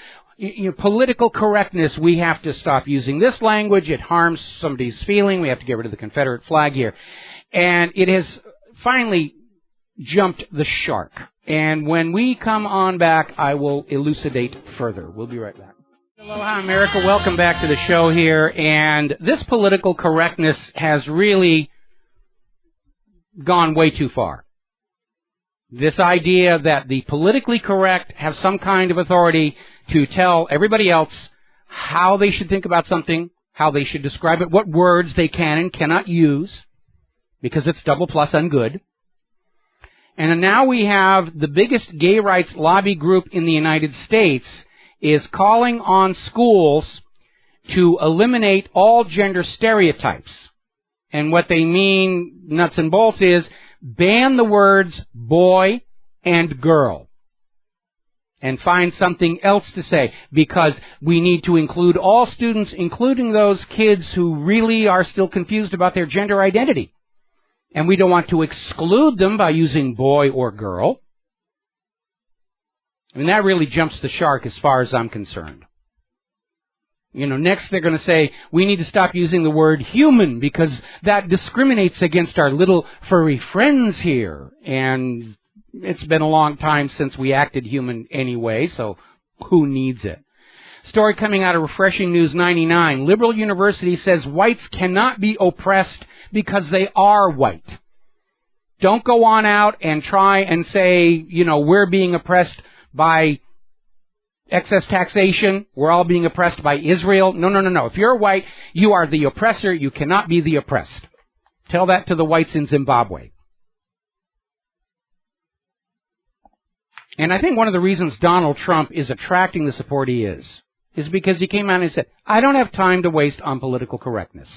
political correctness, we have to stop using this language. It harms somebody's feeling. We have to get rid of the Confederate flag here. And it has finally jumped the shark. And when we come on back, I will elucidate further. We'll be right back. Aloha, America. Welcome back to the show here. And this political correctness has really gone way too far. This idea that the politically correct have some kind of authority to tell everybody else how they should think about something, how they should describe it, what words they can and cannot use, because it's double plus ungood. And now we have the biggest gay rights lobby group in the United States is calling on schools to eliminate all gender stereotypes. And what they mean, nuts and bolts, is ban the words boy and girl. And find something else to say, because we need to include all students, including those kids who really are still confused about their gender identity. And we don't want to exclude them by using boy or girl. I mean, that really jumps the shark as far as I'm concerned. Next they're going to say, we need to stop using the word human because that discriminates against our little furry friends here. And it's been a long time since we acted human anyway, so who needs it? Story coming out of Refreshing News 99. Liberal University says whites cannot be oppressed because they are white. Don't go on out and try and say, we're being oppressed by excess taxation. We're all being oppressed by Israel. No. If you're white, you are the oppressor. You cannot be the oppressed. Tell that to the whites in Zimbabwe. And I think one of the reasons Donald Trump is attracting the support he is because he came out and said, I don't have time to waste on political correctness.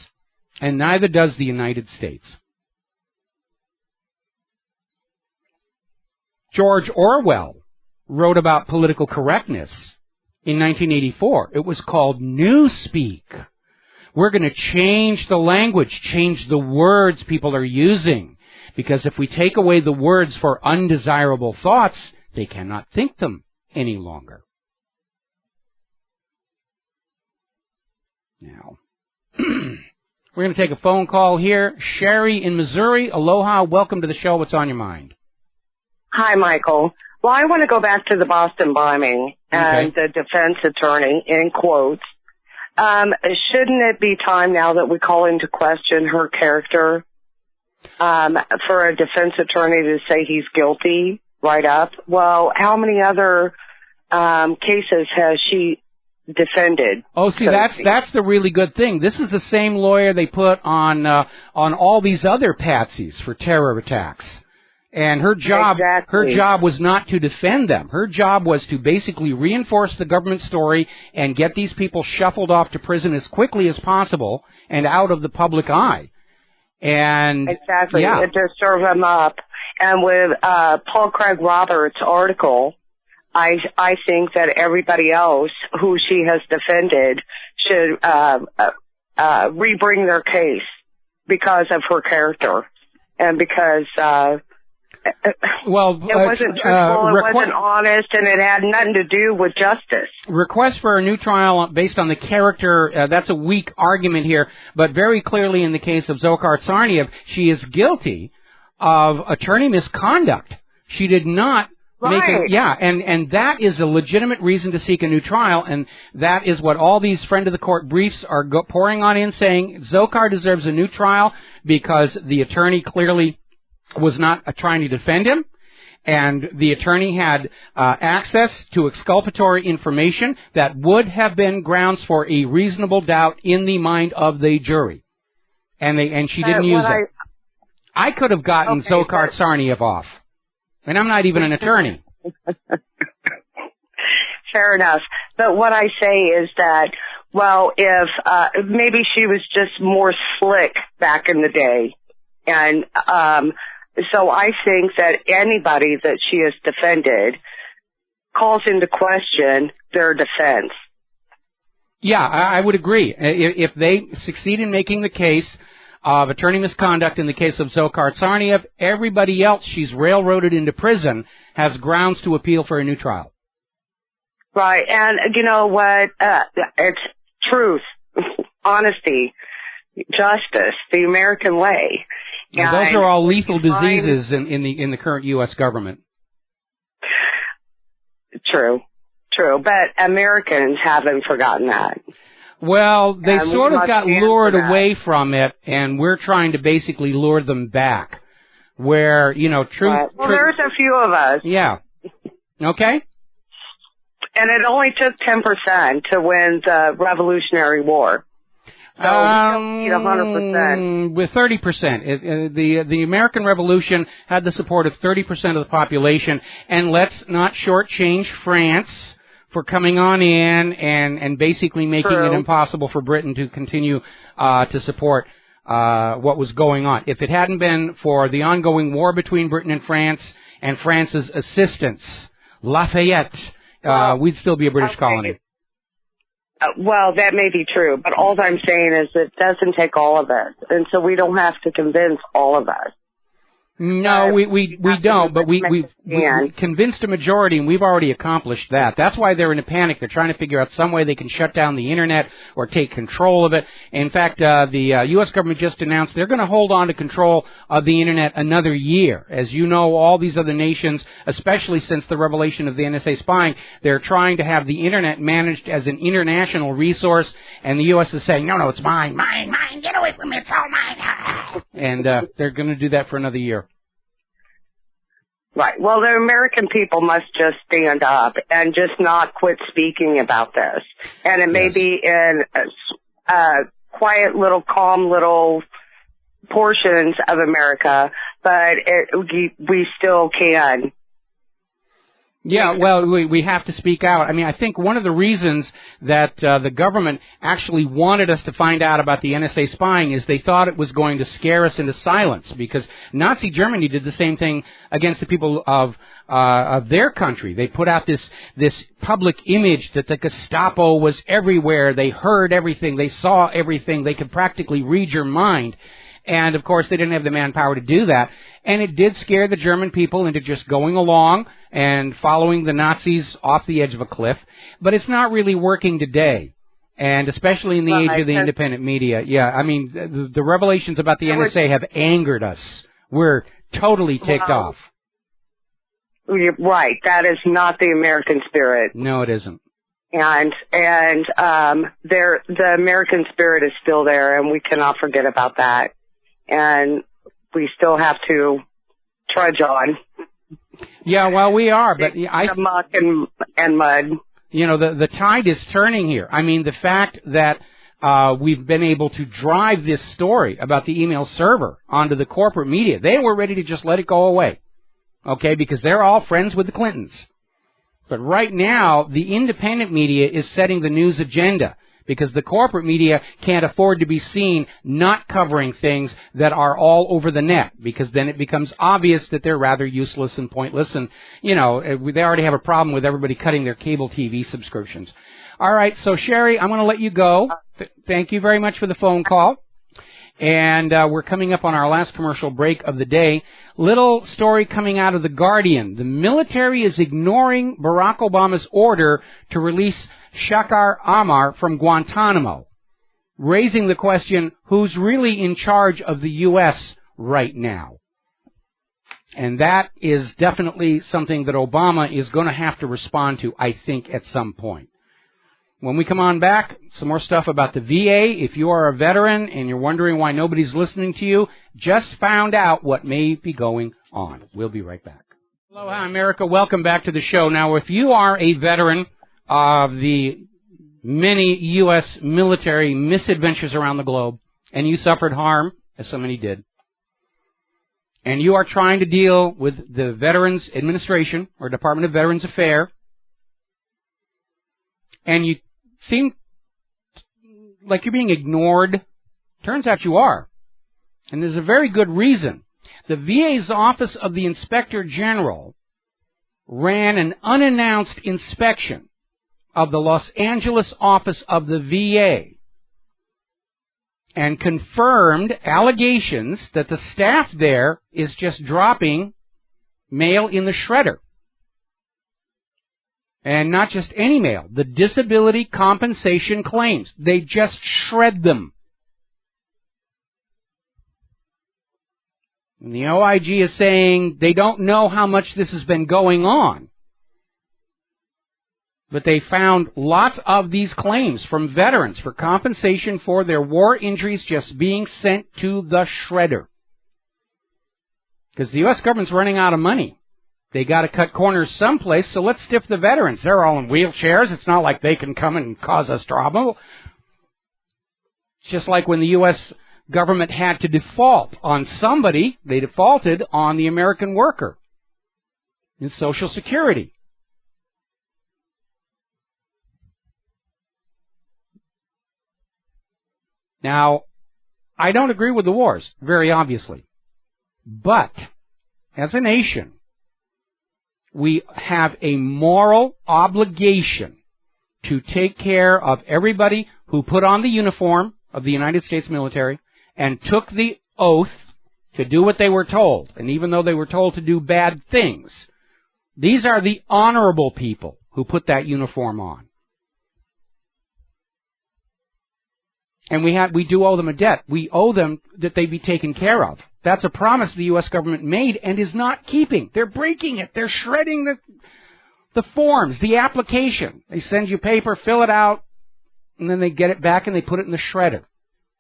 And neither does the United States. George Orwell wrote about political correctness in 1984. It was called Newspeak. We're going to change the language, change the words people are using. Because if we take away the words for undesirable thoughts, they cannot think them any longer. Now, we're going to take a phone call here. Sherry in Missouri. Aloha. Welcome to the show. What's on your mind? Hi, Michael. Well, I want to go back to the Boston bombing and the defense attorney, in quotes. Shouldn't it be time now that we call into question her character for a defense attorney to say he's guilty right up? Well, how many other cases has she defended? Oh, see, that's the really good thing. This is the same lawyer they put on all these other patsies for terror attacks. And her job was not to defend them. Her job was to basically reinforce the government story and get these people shuffled off to prison as quickly as possible and out of the public eye. And exactly, to serve them up. And with Paul Craig Roberts' article, I think that everybody else who she has defended should rebring their case because of her character and because it wasn't truthful, it wasn't honest, and it had nothing to do with justice. Request for a new trial based on the character, that's a weak argument here, but very clearly in the case of Dzhokhar Tsarnaev, she is guilty of attorney misconduct. She did not make and that is a legitimate reason to seek a new trial, and that is what all these friend of the court briefs are pouring on in, saying Dzhokhar deserves a new trial because the attorney clearly was not trying to defend him, and the attorney had access to exculpatory information that would have been grounds for a reasonable doubt in the mind of the jury, and she didn't use it. I could have gotten Dzhokhar Tsarnaev off, and I'm not even an attorney. Fair enough, but what I say is that, well, if maybe she was just more slick back in the day, and so I think that anybody that she has defended calls into question their defense. Yeah, I would agree. If they succeed in making the case of attorney misconduct in the case of Dzhokhar Tsarnaev. Everybody else she's railroaded into prison has grounds to appeal for a new trial. Right, and you know what? It's truth, honesty, justice, the American way. Now, those are all lethal diseases in the current U.S. government. True, but Americans haven't forgotten that. Well, they sort of got lured away from it, and we're trying to basically lure them back. Where, you know, truth... Well, there's a few of us. Yeah. Okay? And it only took 10% to win the Revolutionary War. So we don't need 100%. With 30%. The American Revolution had the support of 30% of the population, and let's not shortchange France for coming on in and basically making it impossible for Britain to continue to support what was going on. If it hadn't been for the ongoing war between Britain and France's assistance, Lafayette, we'd still be a British colony. Well, that may be true, but all I'm saying is it doesn't take all of us, and so we don't have to convince all of us. No, we don't, but we convinced a majority, and we've already accomplished that. That's why they're in a panic. They're trying to figure out some way they can shut down the Internet or take control of it. In fact, the U.S. government just announced they're going to hold on to control of the Internet another year. As you know, all these other nations, especially since the revelation of the NSA spying, they're trying to have the Internet managed as an international resource, and the U.S. is saying, no, it's mine, get away from me, it's all mine. And they're going to do that for another year. Right. Well, the American people must just stand up and just not quit speaking about this. And it may be in quiet little, calm little portions of America, but we still can. Yeah, well, we have to speak out. I mean, I think one of the reasons that the government actually wanted us to find out about the NSA spying is they thought it was going to scare us into silence, because Nazi Germany did the same thing against the people of their country. They put out this public image that the Gestapo was everywhere. They heard everything. They saw everything. They could practically read your mind. And, of course, they didn't have the manpower to do that. And it did scare the German people into just going along and following the Nazis off the edge of a cliff. But it's not really working today, and especially in the age of the independent media. Yeah, I mean, the revelations about the NSA have angered us. We're totally ticked off. You're right. That is not the American spirit. No, it isn't. And the American spirit is still there, and we cannot forget about that. And we still have to trudge on. Yeah, well, we are, but I muck and mud. You know, the tide is turning here. I mean, the fact that we've been able to drive this story about the email server onto the corporate media, they were ready to just let it go away, okay, because they're all friends with the Clintons. But right now, the independent media is setting the news agenda, because the corporate media can't afford to be seen not covering things that are all over the net, because then it becomes obvious that they're rather useless and pointless, and, you know, they already have a problem with everybody cutting their cable TV subscriptions. All right, so, Sherry, I'm going to let you go. Thank you very much for the phone call. And we're coming up on our last commercial break of the day. Little story coming out of The Guardian. The military is ignoring Barack Obama's order to release Shakar Amar from Guantanamo, raising the question, who's really in charge of the U.S. right now? And that is definitely something that Obama is going to have to respond to, I think, at some point. When we come on back, some more stuff about the VA. If you are a veteran and you're wondering why nobody's listening to you, just found out what may be going on. We'll be right back. Aloha, America. Welcome back to the show. Now, if you are a veteran of the many U.S. military misadventures around the globe, and you suffered harm, as so many did, and you are trying to deal with the Veterans Administration or Department of Veterans Affairs, and you seem like you're being ignored, turns out you are. And there's a very good reason. The VA's Office of the Inspector General ran an unannounced inspection of the Los Angeles office of the VA. and confirmed allegations that the staff there is just dropping mail in the shredder. And not just any mail, the disability compensation claims. They just shred them. And the OIG is saying they don't know how much this has been going on. But they found lots of these claims from veterans for compensation for their war injuries just being sent to the shredder. Because the U.S. government's running out of money. They got to cut corners someplace, so let's stiff the veterans. They're all in wheelchairs. It's not like they can come and cause us trouble. It's just like when the U.S. government had to default on somebody, they defaulted on the American worker in Social Security. Now, I don't agree with the wars, very obviously. But, as a nation, we have a moral obligation to take care of everybody who put on the uniform of the United States military and took the oath to do what they were told. And even though they were told to do bad things, these are the honorable people who put that uniform on. And we do owe them a debt. We owe them that they be taken care of. That's a promise the U.S. government made and is not keeping. They're breaking it. They're shredding the forms, the application. They send you paper, fill it out, and then they get it back and they put it in the shredder.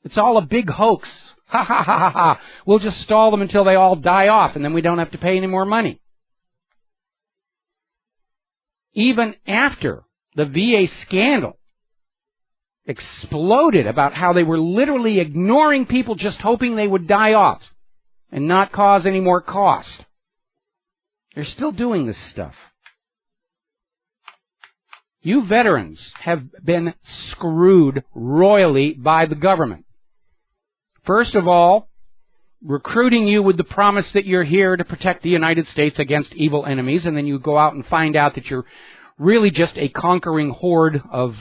It's all a big hoax. Ha ha ha ha ha. We'll just stall them until they all die off and then we don't have to pay any more money. Even after the VA scandal exploded about how they were literally ignoring people just hoping they would die off and not cause any more cost. They're still doing this stuff. You veterans have been screwed royally by the government. First of all, recruiting you with the promise that you're here to protect the United States against evil enemies, and then you go out and find out that you're really just a conquering horde of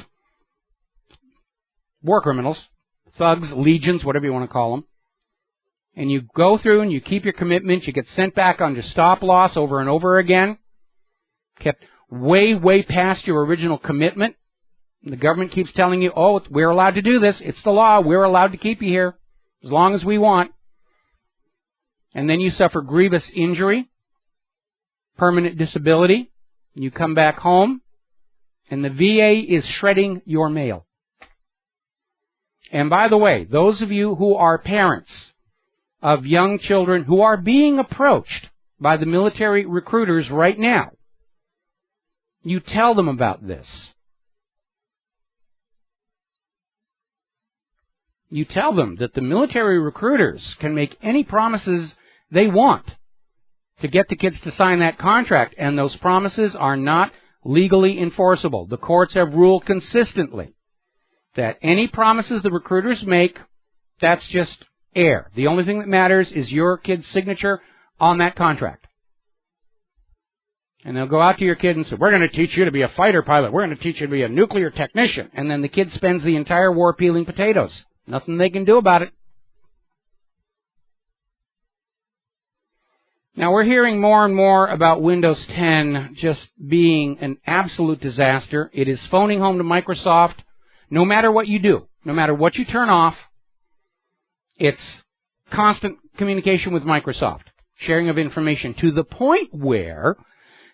war criminals, thugs, legions, whatever you want to call them. And you go through and you keep your commitment. You get sent back under stop loss over and over again. Kept way, way past your original commitment. And the government keeps telling you, oh, we're allowed to do this. It's the law. We're allowed to keep you here as long as we want. And then you suffer grievous injury, permanent disability. And you come back home, and the VA is shredding your mail. And by the way, those of you who are parents of young children who are being approached by the military recruiters right now, you tell them about this. You tell them that the military recruiters can make any promises they want to get the kids to sign that contract, and those promises are not legally enforceable. The courts have ruled consistently that any promises the recruiters make, that's just air. The only thing that matters is your kid's signature on that contract. And they'll go out to your kid and say, we're going to teach you to be a fighter pilot. We're going to teach you to be a nuclear technician. And then the kid spends the entire war peeling potatoes. Nothing they can do about it. Now, we're hearing more and more about Windows 10 just being an absolute disaster. It is phoning home to Microsoft. No matter what you do, no matter what you turn off, it's constant communication with Microsoft, sharing of information, to the point where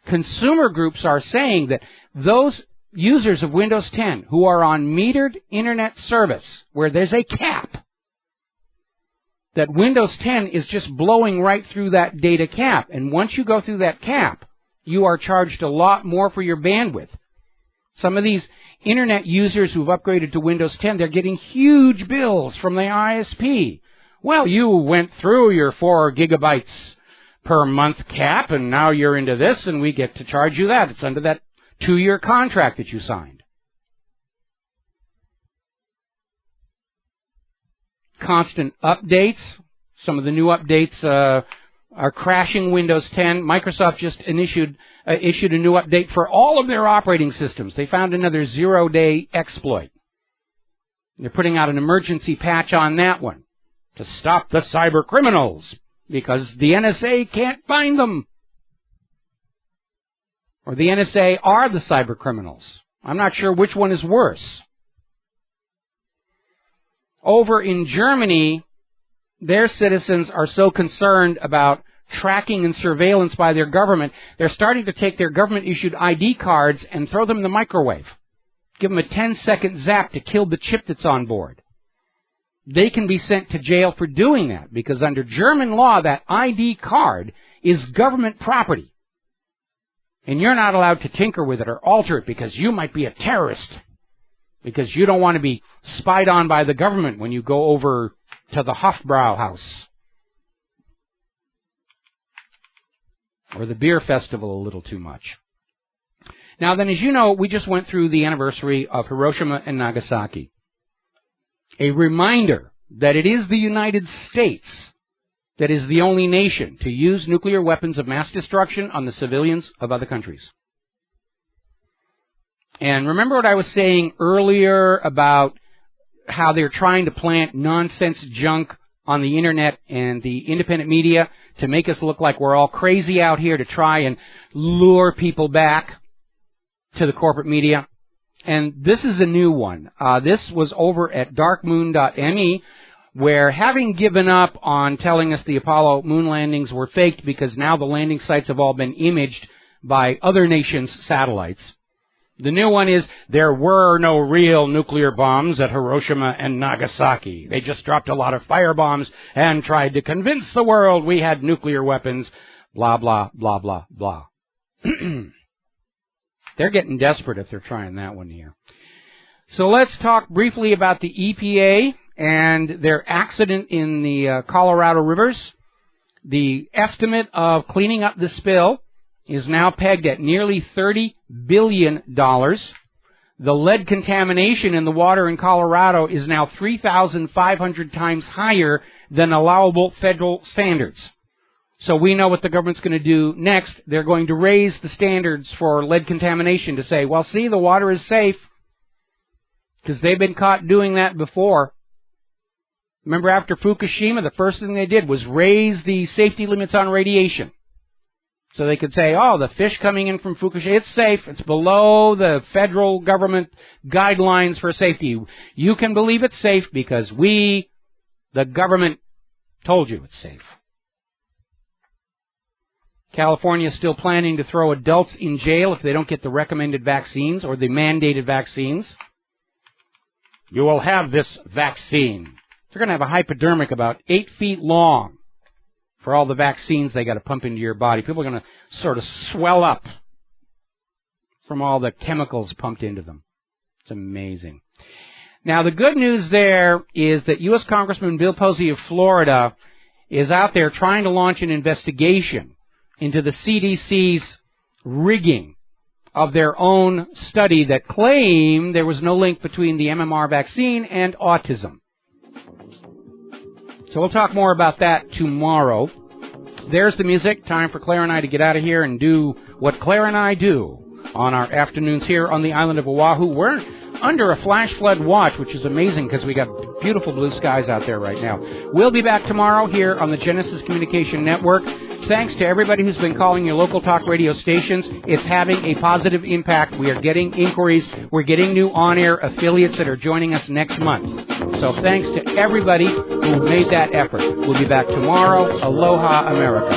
consumer groups are saying that those users of Windows 10 who are on metered internet service, where there's a cap, that Windows 10 is just blowing right through that data cap. And once you go through that cap, you are charged a lot more for your bandwidth. Some of these internet users who've upgraded to Windows 10, they're getting huge bills from the ISP. Well, you went through your 4 gigabytes per month cap, and now you're into this, and we get to charge you that. It's under that 2-year contract that you signed. Constant updates. Some of the new updates are crashing Windows 10. Microsoft just issued a new update for all of their operating systems. They found another 0-day exploit. They're putting out an emergency patch on that one to stop the cyber criminals because the NSA can't find them. Or the NSA are the cyber criminals. I'm not sure which one is worse. Over in Germany, their citizens are so concerned about tracking and surveillance by their government, they're starting to take their government-issued ID cards and throw them in the microwave. Give them a 10-second zap to kill the chip that's on board. They can be sent to jail for doing that because under German law, that ID card is government property. And you're not allowed to tinker with it or alter it because you might be a terrorist. Because you don't want to be spied on by the government when you go over to the Hofbrauhaus. Or the beer festival a little too much. Now then, as you know, we just went through the anniversary of Hiroshima and Nagasaki. A reminder that it is the United States that is the only nation to use nuclear weapons of mass destruction on the civilians of other countries. And remember what I was saying earlier about how they're trying to plant nonsense junk on the internet and the independent media to make us look like we're all crazy out here to try and lure people back to the corporate media. And this is a new one. This was over at darkmoon.me, where having given up on telling us the Apollo moon landings were faked because now the landing sites have all been imaged by other nations' satellites, the new one is there were no real nuclear bombs at Hiroshima and Nagasaki. They just dropped a lot of firebombs and tried to convince the world we had nuclear weapons, blah, blah, blah, blah, blah. They're getting desperate if they're trying that one here. So let's talk briefly about the EPA and their accident in the Colorado rivers. The estimate of cleaning up the spill is now pegged at nearly $30 billion. The lead contamination in the water in Colorado is now 3,500 times higher than allowable federal standards. So we know what the government's going to do next. They're going to raise the standards for lead contamination to say, well, see, the water is safe, because they've been caught doing that before. Remember, after Fukushima, the first thing they did was raise the safety limits on radiation. So they could say, oh, the fish coming in from Fukushima, it's safe. It's below the federal government guidelines for safety. You can believe it's safe because we, the government, told you it's safe. California is still planning to throw adults in jail if they don't get the recommended vaccines or the mandated vaccines. You will have this vaccine. They're going to have a hypodermic about 8 feet long for all the vaccines they got to pump into your body. People are going to sort of swell up from all the chemicals pumped into them. It's amazing. Now, the good news there is that U.S. Congressman Bill Posey of Florida is out there trying to launch an investigation into the CDC's rigging of their own study that claimed there was no link between the MMR vaccine and autism. So we'll talk more about that tomorrow. There's the music. Time for Claire and I to get out of here and do what Claire and I do on our afternoons here on the island of Oahu. We're under a flash flood watch, which is amazing because we got beautiful blue skies out there right now. We'll be back tomorrow here on the Genesis Communication Network. Thanks to everybody who's been calling your local talk radio stations. It's having a positive impact. We are getting inquiries. We're getting new on-air affiliates that are joining us next month. So thanks to everybody who made that effort. We'll be back tomorrow. Aloha, America.